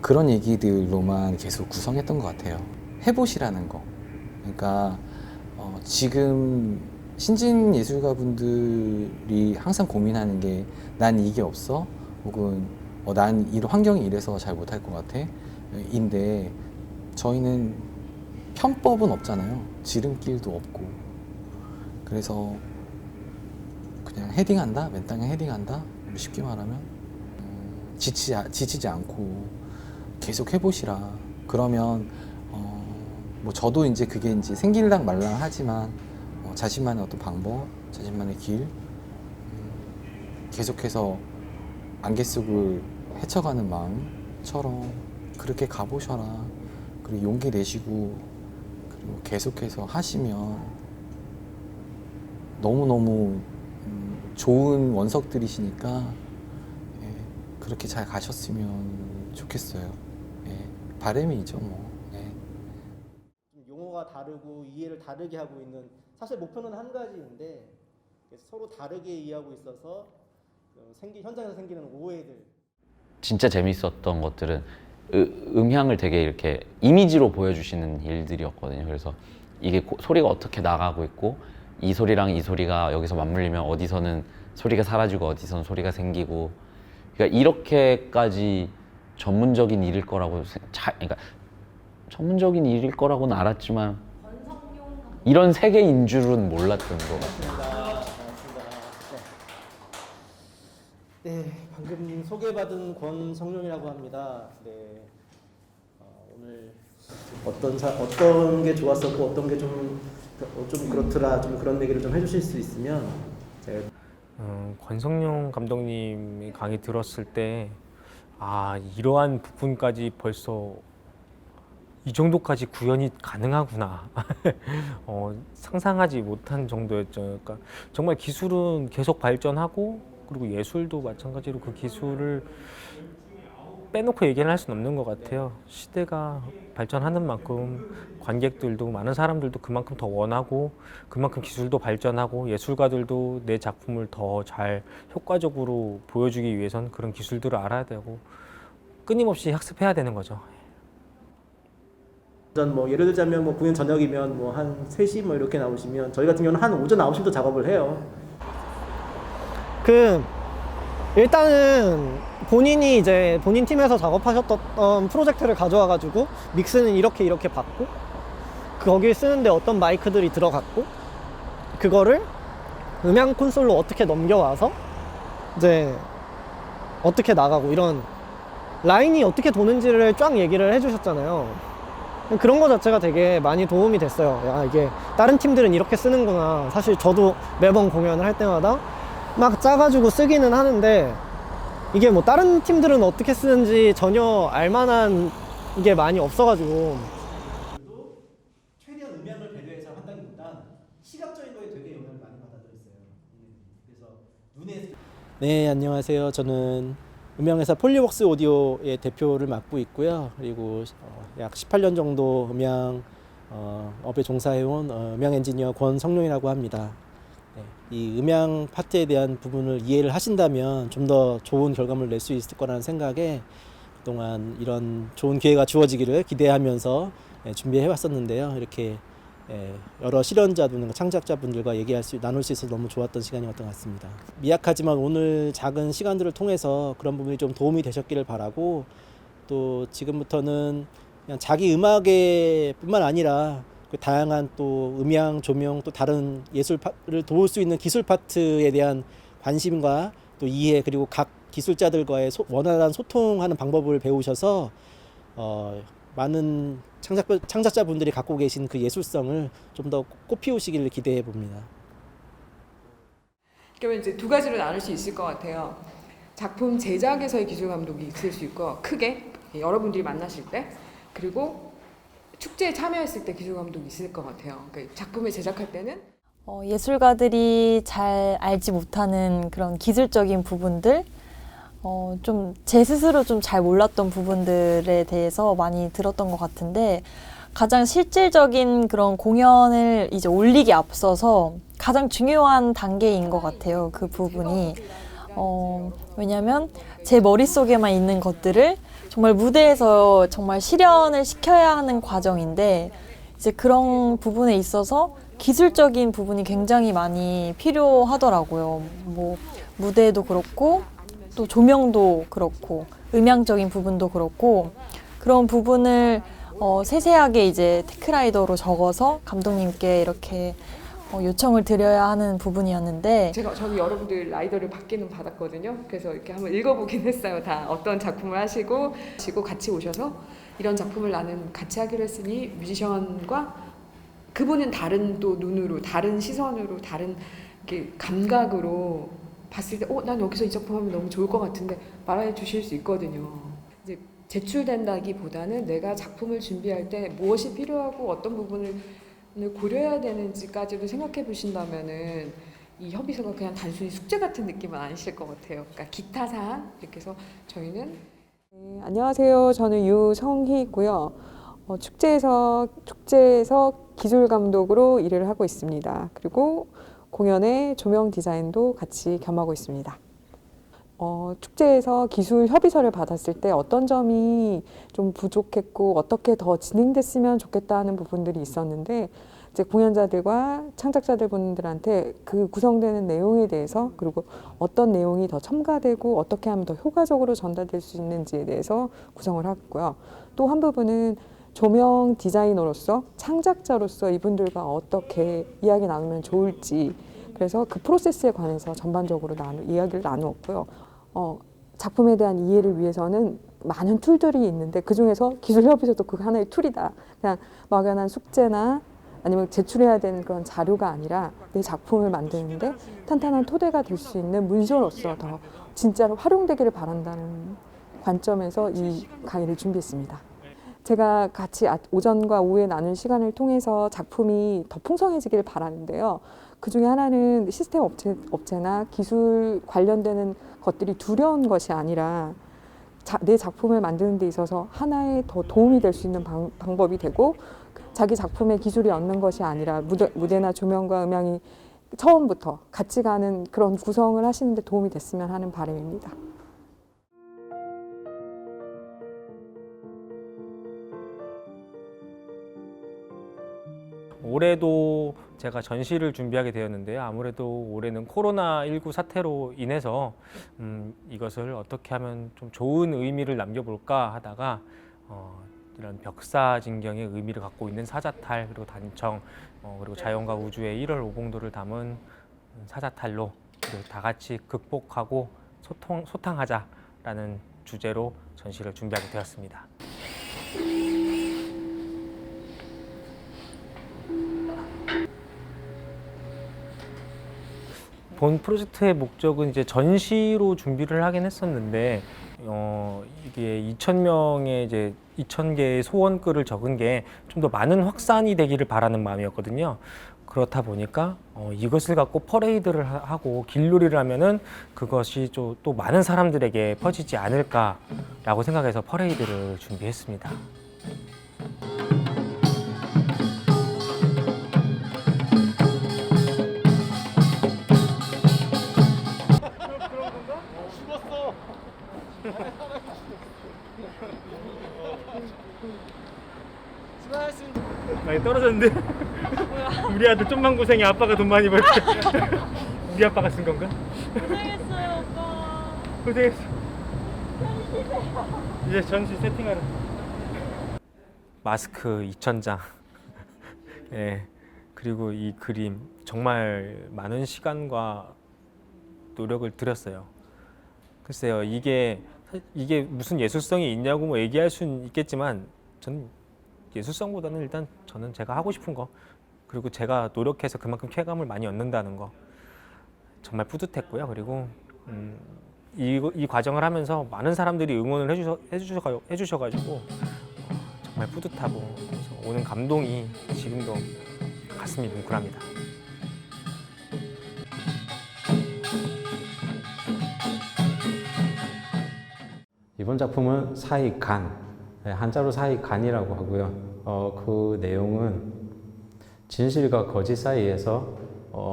그런 얘기들로만 계속 구성했던 것 같아요. 해보시라는 거. 그러니까 지금 신진 예술가분들이 항상 고민하는 게 난 이게 없어, 혹은 난 이런 환경이 이래서 잘 못할 것 같아 인데, 저희는 편법은 없잖아요. 지름길도 없고. 그래서 그냥 헤딩한다? 맨 땅에 헤딩한다? 쉽게 말하면 지치지 않고 계속 해보시라. 그러면 뭐 저도 이제 그게 이제 생길랑 말랑 하지만 자신만의 어떤 방법, 자신만의 길, 계속해서 안개 속을 헤쳐가는 마음처럼 그렇게 가보셔라. 그리고 용기 내시고 그리고 계속해서 하시면 너무너무 좋은 원석들이시니까 예, 그렇게 잘 가셨으면 좋겠어요. 예, 바람이죠 뭐. 예. 용어가 다르고 이해를 다르게 하고 있는, 사실 목표는 한 가지인데 서로 다르게 이해하고 있어서 현장에서 생기는 오해들. 진짜 재밌었던 것들은 음향을 되게 이렇게 이미지로 보여주시는 일들이었거든요. 그래서 이게 소리가 어떻게 나가고 있고 이 소리랑 이 소리가 여기서 맞물리면 어디서는 소리가 사라지고 어디서는 소리가 생기고, 그러니까 이렇게까지 전문적인 일일 거라고 그러니까 전문적인 일일 거라고는 알았지만 이런 세계인 줄은 몰랐던 것 같아요. 네, 방금 소개받은 권성룡이라고 합니다. 네, 오늘 어떤 게 좋았었고 어떤 게 좀 그렇더라, 좀 그런 얘기를 좀 해주실 수 있으면 제가. 권성룡 감독님의 강의 들었을 때 이러한 부분까지 벌써 이 정도까지 구현이 가능하구나. 상상하지 못한 정도였죠. 그러니까 정말 기술은 계속 발전하고, 그리고 예술도 마찬가지로 그 기술을 빼놓고 얘기를 할 수는 없는 것 같아요. 시대가 발전하는 만큼 관객들도, 많은 사람들도 그만큼 더 원하고, 그만큼 기술도 발전하고, 예술가들도 내 작품을 더 잘 효과적으로 보여주기 위해선 그런 기술들을 알아야 되고 끊임없이 학습해야 되는 거죠. 뭐 예를 들자면 뭐 공연 저녁이면 뭐 한 3시 뭐 이렇게 나오시면 저희 같은 경우는 한 오전 9시부터 작업을 해요. 일단은 본인이 이제 본인 팀에서 작업하셨던 프로젝트를 가져와 가지고 믹스는 이렇게 받고, 거기에 쓰는데 어떤 마이크들이 들어갔고, 그거를 음향 콘솔로 어떻게 넘겨와서 이제 어떻게 나가고, 이런 라인이 어떻게 도는지를 쫙 얘기를 해주셨잖아요. 그런 거 자체가 되게 많이 도움이 됐어요. 이게 다른 팀들은 이렇게 쓰는구나. 사실 저도 매번 공연을 할 때마다 막 짜가지고 쓰기는 하는데, 이게 뭐 다른 팀들은 어떻게 쓰는지 전혀 알만한 게 많이 없어가지고. 최대한 음향을 배려해서 한다기보단 시각적인 거에 되게 영향을 많이 받아들여 있어요. 그래서 눈에. 네, 안녕하세요. 저는 음향회사 폴리웍스 오디오의 대표를 맡고 있고요. 그리고 약 18년 정도 음향 업에 종사해온 음향 엔지니어 권성룡이라고 합니다. 네, 이 음향 파트에 대한 부분을 이해를 하신다면 좀 더 좋은 결과물을 낼 수 있을 거라는 생각에 그동안 이런 좋은 기회가 주어지기를 기대하면서 준비해 왔었는데요. 이렇게 여러 실현자분들과 창작자분들과 나눌 수 있어서 너무 좋았던 시간이었던 것 같습니다. 미약하지만 오늘 작은 시간들을 통해서 그런 부분이 좀 도움이 되셨기를 바라고, 또 지금부터는 그냥 자기 음악에 뿐만 아니라 그 다양한 또 음향, 조명, 또 다른 예술을 도울 수 있는 기술 파트에 대한 관심과 또 이해, 그리고 각 기술자들과의 원활한 소통하는 방법을 배우셔서 많은 창작자분들이 갖고 계신 그 예술성을 좀 더 꽃피우시기를 기대해 봅니다. 그러면 이제 두 가지로 나눌 수 있을 것 같아요. 작품 제작에서의 기술 감독이 있을 수 있고, 크게 여러분들이 만나실 때, 그리고 축제에 참여했을 때 기술 감독이 있을 것 같아요. 그러니까 작품을 제작할 때는 예술가들이 잘 알지 못하는 그런 기술적인 부분들, 좀 제 스스로 좀 잘 몰랐던 부분들에 대해서 많이 들었던 것 같은데, 가장 실질적인 그런 공연을 이제 올리기 앞서서 가장 중요한 단계인 것 같아요. 그 부분이. 왜냐면 제 머릿속에만 있는 것들을 정말 무대에서 정말 실현을 시켜야 하는 과정인데, 이제 그런 부분에 있어서 기술적인 부분이 굉장히 많이 필요하더라고요. 뭐 무대도 그렇고 또 조명도 그렇고 음향적인 부분도 그렇고, 그런 부분을 세세하게 이제 테크라이더로 적어서 감독님께 이렇게 요청을 드려야 하는 부분이었는데, 저는 여러분들 라이더를 받기는 받았거든요. 그래서 이렇게 한번 읽어보긴 했어요. 다 어떤 작품을 하시고 같이 오셔서 이런 작품을 나는 같이 하기로 했으니 뮤지션과 그분은 다른 또 눈으로, 다른 시선으로, 다른 이렇게 감각으로 봤을 때 난 여기서 이 작품 하면 너무 좋을 것 같은데 말해 주실 수 있거든요. 이제 제출된다기보다는 내가 작품을 준비할 때 무엇이 필요하고 어떤 부분을 고려해야 되는지까지도 생각해 보신다면은 이 협의서가 그냥 단순히 숙제 같은 느낌은 아니실 것 같아요. 그러니까 기타 사항 이렇게 해서 저희는 안녕하세요. 저는 유성희고요. 축제에서 기술 감독으로 일을 하고 있습니다. 그리고 공연의 조명 디자인도 같이 겸하고 있습니다. 축제에서 기술 협의서를 받았을 때 어떤 점이 좀 부족했고 어떻게 더 진행됐으면 좋겠다 하는 부분들이 있었는데 이제 공연자들과 창작자들 분들한테 그 구성되는 내용에 대해서 그리고 어떤 내용이 더 첨가되고 어떻게 하면 더 효과적으로 전달될 수 있는지에 대해서 구성을 했고요. 또 한 부분은 조명 디자이너로서 창작자로서 이분들과 어떻게 이야기 나누면 좋을지 그래서 그 프로세스에 관해서 전반적으로 이야기를 나누었고요. 작품에 대한 이해를 위해서는 많은 툴들이 있는데 그중에서 기술협의서도 그 하나의 툴이다. 그냥 막연한 숙제나 아니면 제출해야 되는 그런 자료가 아니라 내 작품을 만드는데 탄탄한 토대가 될 수 있는 문서로서 더 진짜로 활용되기를 바란다는 관점에서 이 강의를 준비했습니다. 제가 같이 오전과 오후에 나눈 시간을 통해서 작품이 더 풍성해지기를 바라는데요. 그 중에 하나는 시스템 업체나 기술 관련되는 것들이 두려운 것이 아니라 내 작품을 만드는 데 있어서 하나의 더 도움이 될 수 있는 방법이 되고 자기 작품의 기술이 얻는 것이 아니라 무대나 조명과 음향이 처음부터 같이 가는 그런 구성을 하시는 데 도움이 됐으면 하는 바람입니다. 올해도 제가 전시를 준비하게 되었는데요. 아무래도 올해는 코로나19 사태로 인해서 이것을 어떻게 하면 좀 좋은 의미를 남겨볼까 하다가 이런 벽사진경의 의미를 갖고 있는 사자탈 그리고 단청 그리고 자연과 우주의 1월 오봉도를 담은 사자탈로 다 같이 극복하고 소탕하자라는 주제로 전시를 준비하게 되었습니다. 본 프로젝트의 목적은 이제 전시로 준비를 하긴 했었는데 이게 2,000개의 소원글을 적은 게 좀 더 많은 확산이 되기를 바라는 마음이었거든요. 그렇다 보니까 이것을 갖고 퍼레이드를 하고 길놀이를 하면은 그것이 또 많은 사람들에게 퍼지지 않을까라고 생각해서 퍼레이드를 준비했습니다. 많이 떨어졌는데? 우리 아들 좀만 고생해. 아빠가 돈 많이 벌게. 우리 아빠가 쓴 건가? 고생했어요, 오빠. 고생했어. 이제 전시 세팅하러. 마스크 2,000장. 예. 그리고 이 그림 정말 많은 시간과 노력을 들였어요. 글쎄요, 이게 무슨 예술성이 있냐고 뭐 얘기할 수는 있겠지만 저는 예술성보다는 일단 저는 제가 하고 싶은 거 그리고 제가 노력해서 그만큼 쾌감을 많이 얻는다는 거 정말 뿌듯했고요. 그리고 이 과정을 하면서 많은 사람들이 응원을 해주셔가지고 정말 뿌듯하고 그래서 오는 감동이 지금도 가슴이 뭉클합니다. 이번 작품은 사이간, 한자로 사이간이라고 하고요. 그 내용은 진실과 거짓 사이에서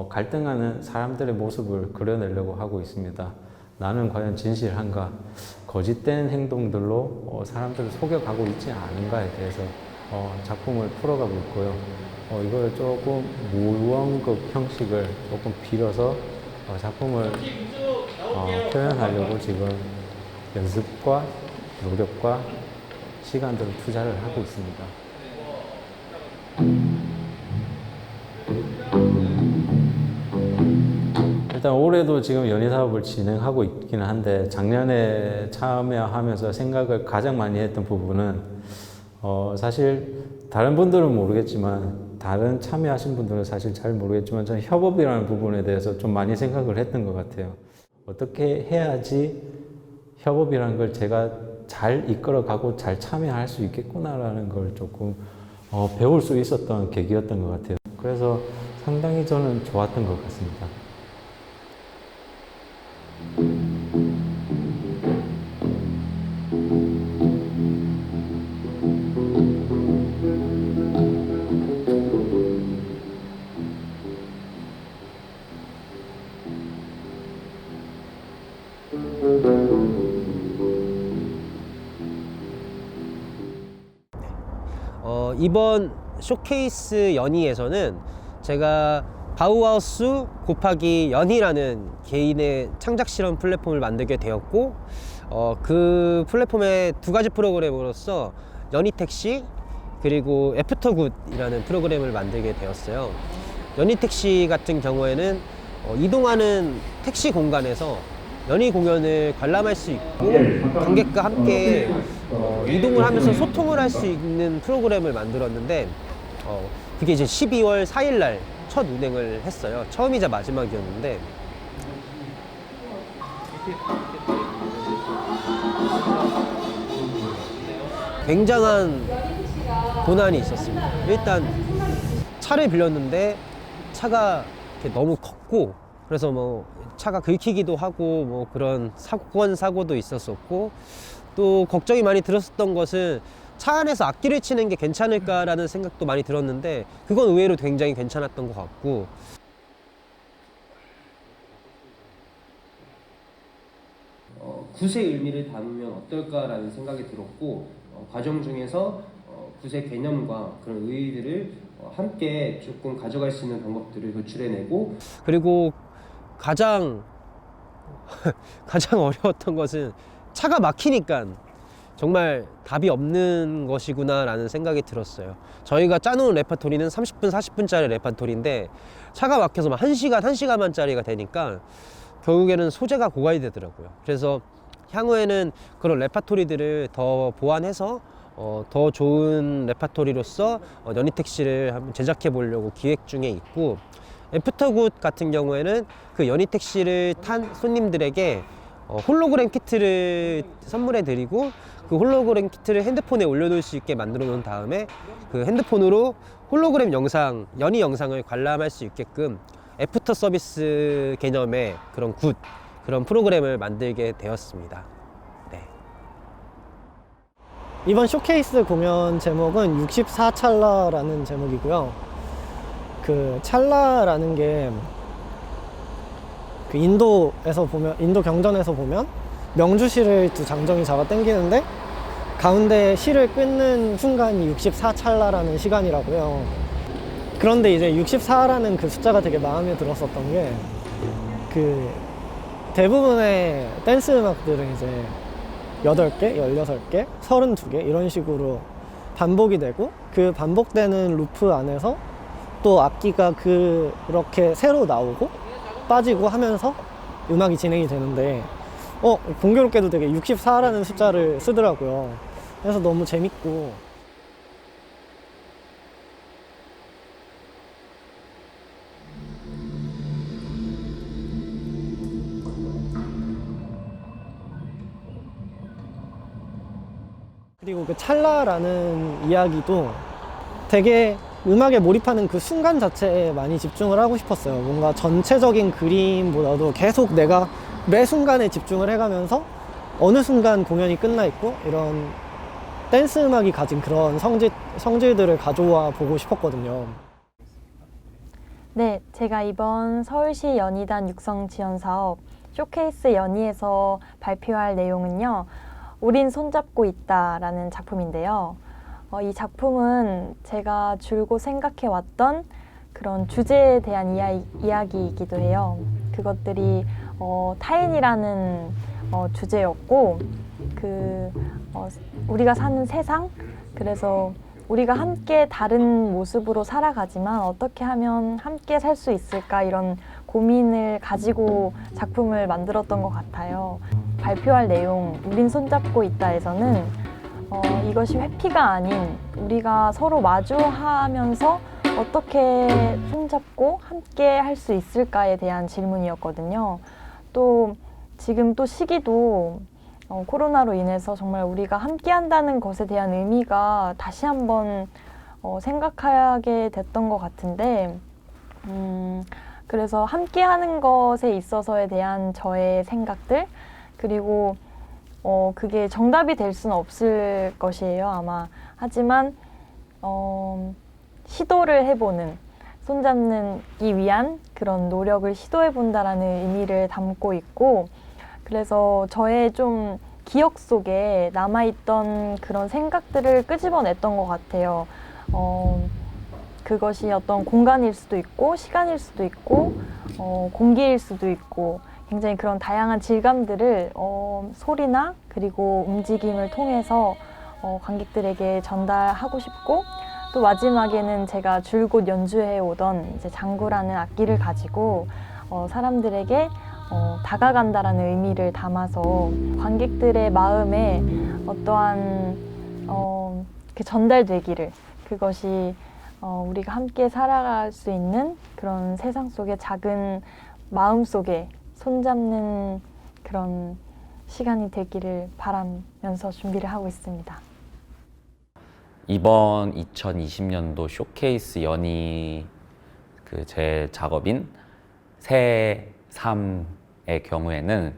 갈등하는 사람들의 모습을 그려내려고 하고 있습니다. 나는 과연 진실한가? 거짓된 행동들로 사람들을 속여가고 있지 않은가에 대해서 작품을 풀어가고 있고요. 이걸 조금 무언극 형식을 조금 빌어서 작품을 표현하려고 지금 연습과 노력과 시간들을 투자를 하고 있습니다. 일단 올해도 지금 연희 사업을 진행하고 있기는 한데 작년에 참여하면서 생각을 가장 많이 했던 부분은 사실 다른 분들은 모르겠지만 다른 참여하신 분들은 사실 잘 모르겠지만 저는 협업이라는 부분에 대해서 좀 많이 생각을 했던 것 같아요. 어떻게 해야지 협업이라는 걸 제가 잘 이끌어가고 잘 참여할 수 있겠구나라는 걸 조금 배울 수 있었던 계기였던 것 같아요. 그래서 상당히 저는 좋았던 것 같습니다. 이번 쇼케이스 연희에서는 제가 바우하우스 곱하기 연희라는 개인의 창작 실험 플랫폼을 만들게 되었고 그 플랫폼의 두 가지 프로그램으로서 연희택시 그리고 애프터굿이라는 프로그램을 만들게 되었어요. 연희택시 같은 경우에는 이동하는 택시 공간에서 연희 공연을 관람할 수 있고 관객과 함께 이동을 하면서 소통을 할 수 있는 프로그램을 만들었는데 그게 이제 12월 4일 날 첫 운행을 했어요. 처음이자 마지막이었는데 굉장한 고난이 있었습니다. 일단 차를 빌렸는데 차가 이렇게 너무 컸고 그래서 뭐 차가 긁히기도 하고 뭐 그런 사고도 있었었고 또 걱정이 많이 들었었던 것은 차 안에서 악기를 치는 게 괜찮을까라는 생각도 많이 들었는데 그건 의외로 굉장히 괜찮았던 것 같고 굿의 의미를 담으면 어떨까라는 생각이 들었고 과정 중에서 굿의 개념과 그런 의의들을 함께 조금 가져갈 수 있는 방법들을 도출해내고 그리고 가장 어려웠던 것은 차가 막히니까 정말 답이 없는 것이구나 라는 생각이 들었어요. 저희가 짜놓은 레퍼토리는 30분, 40분짜리 레퍼토리인데 차가 막혀서 막 1시간 반짜리가 되니까 결국에는 소재가 고갈이 되더라고요. 그래서 향후에는 그런 레퍼토리들을 더 보완해서 더 좋은 레퍼토리로서 연희택시를 한번 제작해 보려고 기획 중에 있고 애프터굿 같은 경우에는 그 연희택시를 탄 손님들에게 홀로그램 키트를 선물해 드리고 그 홀로그램 키트를 핸드폰에 올려놓을 수 있게 만들어 놓은 다음에 그 핸드폰으로 홀로그램 영상, 연희 영상을 관람할 수 있게끔 애프터 서비스 개념의 그런 프로그램을 만들게 되었습니다. 네. 이번 쇼케이스 공연 제목은 64찰나라는 제목이고요. 그 찰나라는 게 그 인도에서 보면 인도 경전에서 보면 명주실을 두 장정이 잡아 당기는데 가운데 실을 끊는 순간이 64찰나라는 시간이라고요. 그런데 이제 64라는 그 숫자가 되게 마음에 들었었던 게 그 대부분의 댄스 음악들은 이제 8개, 16개, 32개 이런 식으로 반복이 되고 그 반복되는 루프 안에서 또 악기가 그렇게 새로 나오고 빠지고 하면서 음악이 진행이 되는데 공교롭게도 되게 64라는 숫자를 쓰더라고요. 그래서 너무 재밌고 그리고 그 찰나라는 이야기도 되게 음악에 몰입하는 그 순간 자체에 많이 집중을 하고 싶었어요. 뭔가 전체적인 그림보다도 계속 내가 매 순간에 집중을 해가면서 어느 순간 공연이 끝나 있고 이런 댄스 음악이 가진 그런 성질들을 가져와 보고 싶었거든요. 네, 제가 이번 서울시 연희단 육성 지원 사업 쇼케이스 연희에서 발표할 내용은요. 우린 손잡고 있다라는 작품인데요. 이 작품은 제가 줄곧 생각해왔던 그런 주제에 대한 이야기이기도 해요. 그것들이 타인이라는 주제였고 우리가 사는 세상, 그래서 우리가 함께 다른 모습으로 살아가지만 어떻게 하면 함께 살 수 있을까 이런 고민을 가지고 작품을 만들었던 것 같아요. 발표할 내용, 우린 손잡고 있다에서는 이것이 회피가 아닌 우리가 서로 마주하면서 어떻게 손잡고 함께 할 수 있을까에 대한 질문이었거든요. 또 지금 또 시기도 코로나로 인해서 정말 우리가 함께 한다는 것에 대한 의미가 다시 한번 생각하게 됐던 것 같은데, 그래서 함께 하는 것에 있어서에 대한 저의 생각들, 그리고 그게 정답이 될 수는 없을 것이에요, 아마. 하지만 시도를 해보는, 손잡기 위한 그런 노력을 시도해본다라는 의미를 담고 있고, 그래서 저의 좀 기억 속에 남아있던 그런 생각들을 끄집어냈던 것 같아요. 그것이 어떤 공간일 수도 있고, 시간일 수도 있고, 공기일 수도 있고, 굉장히 그런 다양한 질감들을 소리나 그리고 움직임을 통해서 관객들에게 전달하고 싶고, 또 마지막에는 제가 줄곧 연주해 오던 이제 장구라는 악기를 가지고 사람들에게 다가간다라는 의미를 담아서 관객들의 마음에 어떠한 전달되기를, 그것이 우리가 함께 살아갈 수 있는 그런 세상 속의 작은 마음 속에 손잡는 그런 시간이 되기를 바라면서 준비를 하고 있습니다. 이번 2020년도 쇼케이스 연희 제 작업인 새 3의 경우에는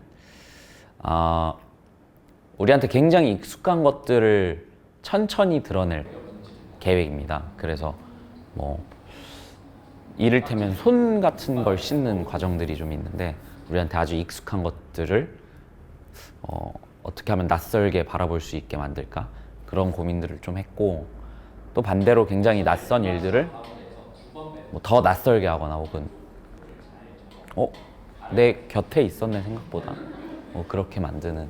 우리한테 굉장히 익숙한 것들을 천천히 드러낼 계획입니다. 그래서 뭐 이를테면 손 같은 걸 씻는 과정들이 좀 있는데, 우리한테 아주 익숙한 것들을 어떻게 하면 낯설게 바라볼 수 있게 만들까, 그런 고민들을 좀 했고, 또 반대로 굉장히 낯선 일들을 뭐 더 낯설게 하거나, 혹은 내 곁에 있었네 생각보다, 그렇게 만드는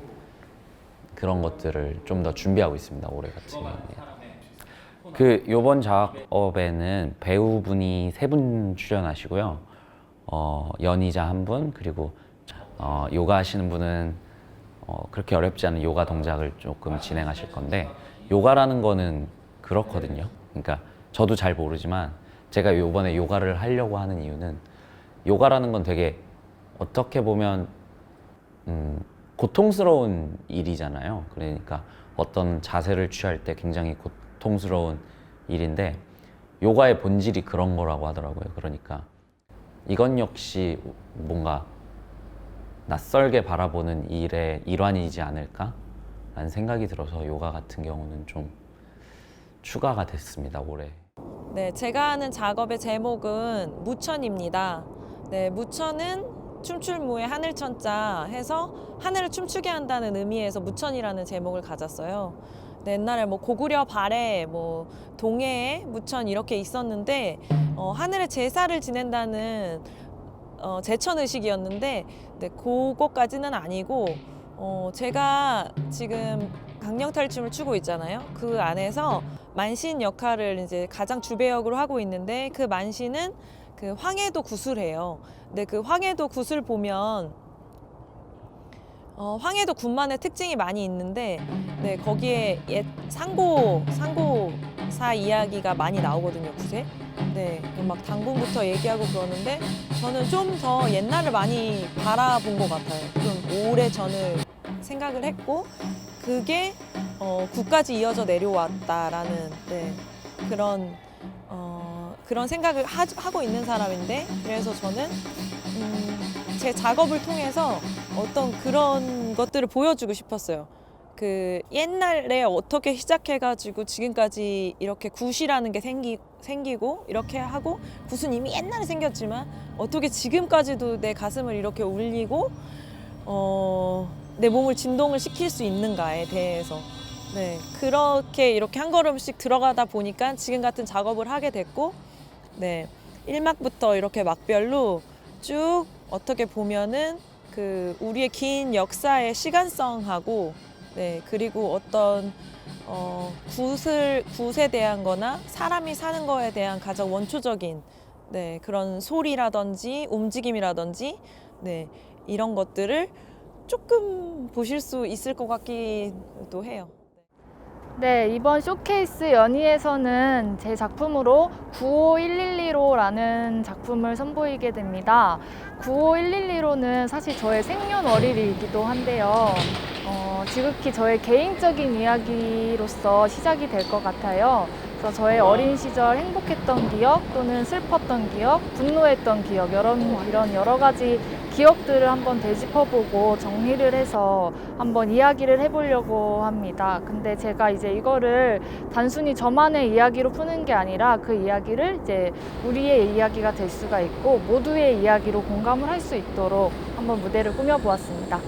그런 것들을 좀 더 준비하고 있습니다, 올해 같은 경우에. 요번 작업에는 배우분이 3분 출연하시고요. 연희자 1분, 그리고 요가 하시는 분은 그렇게 어렵지 않은 요가 동작을 조금 진행하실 건데, 요가라는 거는 그렇거든요. 그러니까 저도 잘 모르지만 제가 요번에 요가를 하려고 하는 이유는, 요가라는 건 되게 어떻게 보면 고통스러운 일이잖아요. 그러니까 어떤 자세를 취할 때 굉장히 고통스러운 일인데, 요가의 본질이 그런 거라고 하더라고요. 그러니까 이건 역시 뭔가 낯설게 바라보는 일의 일환이지 않을까 라는 생각이 들어서 요가 같은 경우는 좀 추가가 됐습니다, 올해. 네, 제가 하는 작업의 제목은 무천입니다. 네, 무천은 춤출무의 하늘천자 해서 하늘을 춤추게 한다는 의미에서 무천이라는 제목을 가졌어요. 네, 옛날에 뭐 고구려 발해, 뭐 동해에 무천 이렇게 있었는데 하늘에 제사를 지낸다는 제천 의식이었는데, 네, 그거까지는 아니고 제가 지금 강령탈춤을 추고 있잖아요. 그 안에서 만신 역할을 이제 가장 주배역으로 하고 있는데, 그 만신은 그 황해도 구슬이에요. 근데 그 황해도 구슬 보면 황해도 군만의 특징이 많이 있는데, 네, 거기에 옛 상고사 이야기가 많이 나오거든요, 구세. 네, 막 당군부터 얘기하고 그러는데, 저는 좀 더 옛날을 많이 바라본 것 같아요. 좀 오래 전을 생각을 했고, 그게 구까지 이어져 내려왔다라는, 네, 그런 생각을 하고 있는 사람인데, 그래서 저는 제 작업을 통해서 어떤 그런 것들을 보여주고 싶었어요. 그 옛날에 어떻게 시작해가지고 지금까지 이렇게 굿이라는 게 생기고 이렇게 하고, 굿은 이미 옛날에 생겼지만 어떻게 지금까지도 내 가슴을 이렇게 울리고 내 몸을 진동을 시킬 수 있는가에 대해서, 네, 그렇게 이렇게 한 걸음씩 들어가다 보니까 지금 같은 작업을 하게 됐고, 네, 1막부터 이렇게 막별로 쭉 어떻게 보면은 그 우리의 긴 역사의 시간성하고, 네, 그리고 어떤 굿에 대한 거나 사람이 사는 거에 대한 가장 원초적인, 네, 그런 소리라든지 움직임이라든지, 네, 이런 것들을 조금 보실 수 있을 것 같기도 해요. 네, 이번 쇼케이스 연희에서는 제 작품으로 95112로라는 작품을 선보이게 됩니다. 95112로는 사실 저의 생년월일이기도 한데요. 지극히 저의 개인적인 이야기로서 시작이 될 것 같아요. 그래서 저의 어린 시절 행복했던 기억 또는 슬펐던 기억, 분노했던 기억 이런 여러 가지 기억들을 한번 되짚어보고 정리를 해서 한번 이야기를 해보려고 합니다. 근데 제가 이제 이거를 단순히 저만의 이야기로 푸는 게 아니라 그 이야기를 이제 우리의 이야기가 될 수가 있고 모두의 이야기로 공감을 할 수 있도록 한번 무대를 꾸며보았습니다.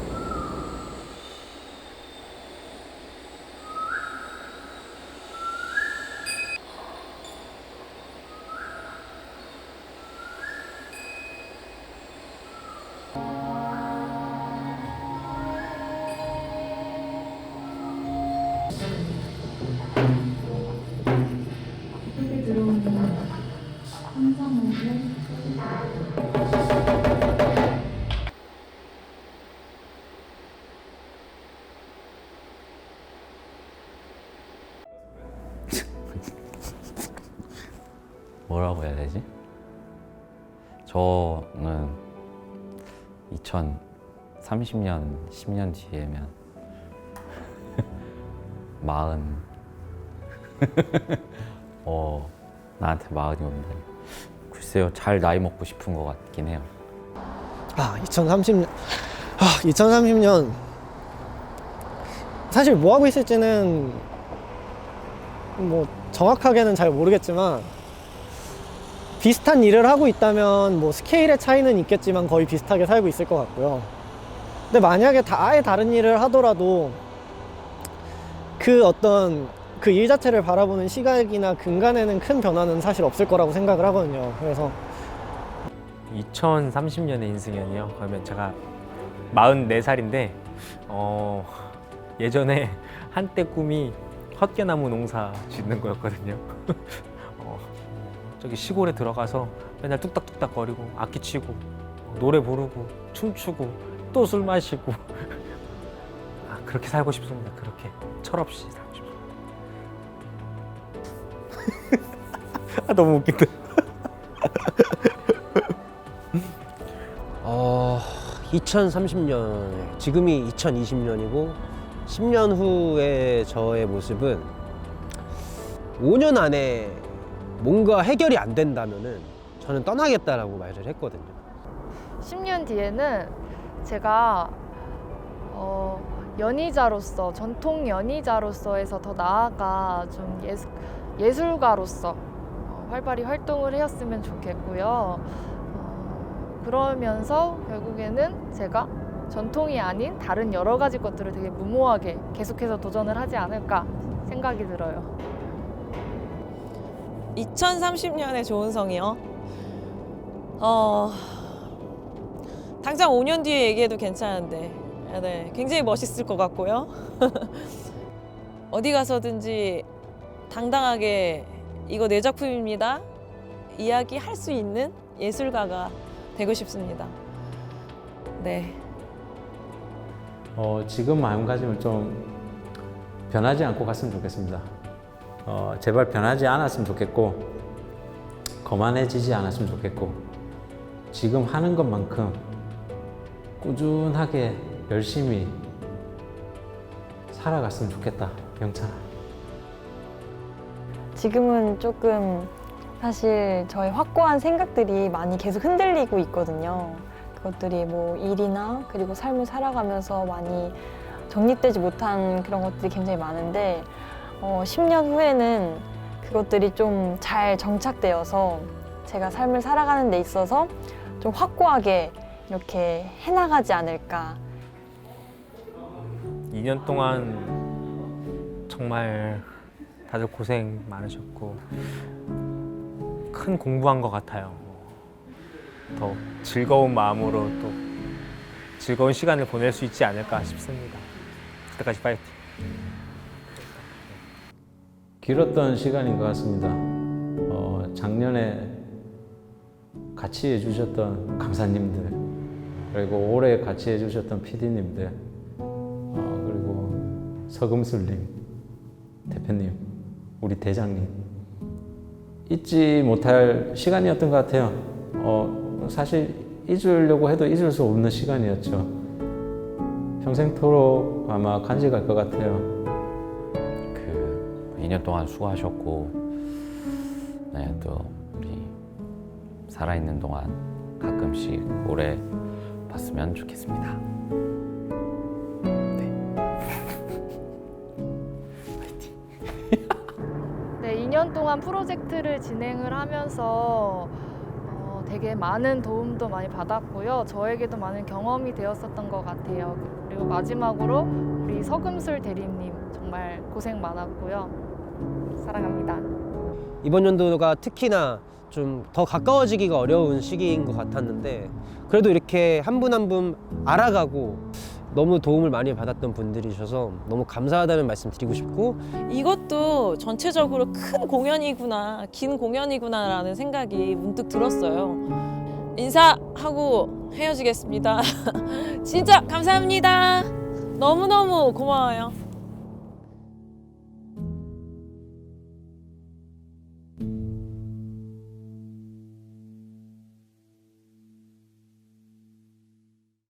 뭐라고 해야 되지? 저는 2030년, 10년 뒤에면 40 나한테 40이 온다니. 글쎄요, 잘 나이 먹고 싶은 것 같긴 해요. 2030년 사실 뭐 하고 있을지는 뭐 정확하게는 잘 모르겠지만 비슷한 일을 하고 있다면 뭐 스케일의 차이는 있겠지만 거의 비슷하게 살고 있을 것 같고요. 근데 만약에 아예 다른 일을 하더라도 그 어떤 그 일 자체를 바라보는 시각이나 근간에는 큰 변화는 사실 없을 거라고 생각을 하거든요. 그래서 2030년의 인승현이요. 그러면 제가 44살인데 예전에 한때 꿈이 헛개나무 농사 짓는 거였거든요. 저기 시골에 들어가서 맨날 뚝딱뚝딱 거리고 악기 치고 노래 부르고 춤추고 또 술 마시고 그렇게 살고 싶습니다. 그렇게 철없이 살고 싶습니다. 너무 웃긴다. 2030년, 지금이 2020년이고 10년 후의 저의 모습은 5년 안에 뭔가 해결이 안 된다면은 저는 떠나겠다라고 말을 했거든요. 10년 뒤에는 제가 연희자로서, 전통 연희자로서에서 더 나아가 좀 예술가로서 활발히 활동을 해왔으면 좋겠고요. 그러면서 결국에는 제가 전통이 아닌 다른 여러 가지 것들을 되게 무모하게 계속해서 도전을 하지 않을까 생각이 들어요. 2030년의 조은성이요. 당장 5년 뒤에 얘기해도 괜찮은데, 네, 굉장히 멋있을 것 같고요. 어디 가서든지 당당하게 이거 내 작품입니다 이야기할 수 있는 예술가가 되고 싶습니다. 네. 지금 마음가짐을 좀 변하지 않고 갔으면 좋겠습니다. 제발 변하지 않았으면 좋겠고 거만해지지 않았으면 좋겠고 지금 하는 것만큼 꾸준하게 열심히 살아갔으면 좋겠다. 병찬아. 지금은 조금 사실 저의 확고한 생각들이 많이 계속 흔들리고 있거든요. 그것들이 뭐 일이나 그리고 삶을 살아가면서 많이 정립되지 못한 그런 것들이 굉장히 많은데 10년 후에는 그것들이 좀 잘 정착되어서 제가 삶을 살아가는 데 있어서 좀 확고하게 이렇게 해나가지 않을까. 2년 동안 정말 다들 고생 많으셨고 큰 공부한 것 같아요. 더 즐거운 마음으로 또 즐거운 시간을 보낼 수 있지 않을까 싶습니다. 그때까지 파이팅! 길었던 시간인 것 같습니다. 작년에 같이 해주셨던 강사님들 그리고 올해 같이 해주셨던 PD님들 그리고 서금술님 대표님 대표님, 우리 대장님 잊지 못할 시간이었던 것 같아요. 사실 잊으려고 해도 잊을 수 없는 시간이었죠. 평생토록 아마 간직할 것 같아요. 그 2년 동안 수고하셨고, 네, 또 우리 살아있는 동안 가끔씩 오래 봤으면 좋겠습니다. 네, 2년 동안 프로젝트를 진행을 하면서 되게 많은 도움도 많이 받았고요. 저에게도 많은 경험이 되었었던 것 같아요. 그리고 마지막으로 우리 서금술 대리님 정말 고생 많았고요. 사랑합니다. 이번 연도가 특히나 좀 더 가까워지기가 어려운 시기인 것 같았는데 그래도 이렇게 한 분 한 분 알아가고 너무 도움을 많이 받았던 분들이셔서 너무 감사하다는 말씀 드리고 싶고, 이것도 전체적으로 큰 공연이구나, 긴 공연이구나라는 생각이 문득 들었어요. 인사하고 헤어지겠습니다. 진짜 감사합니다. 너무너무 고마워요.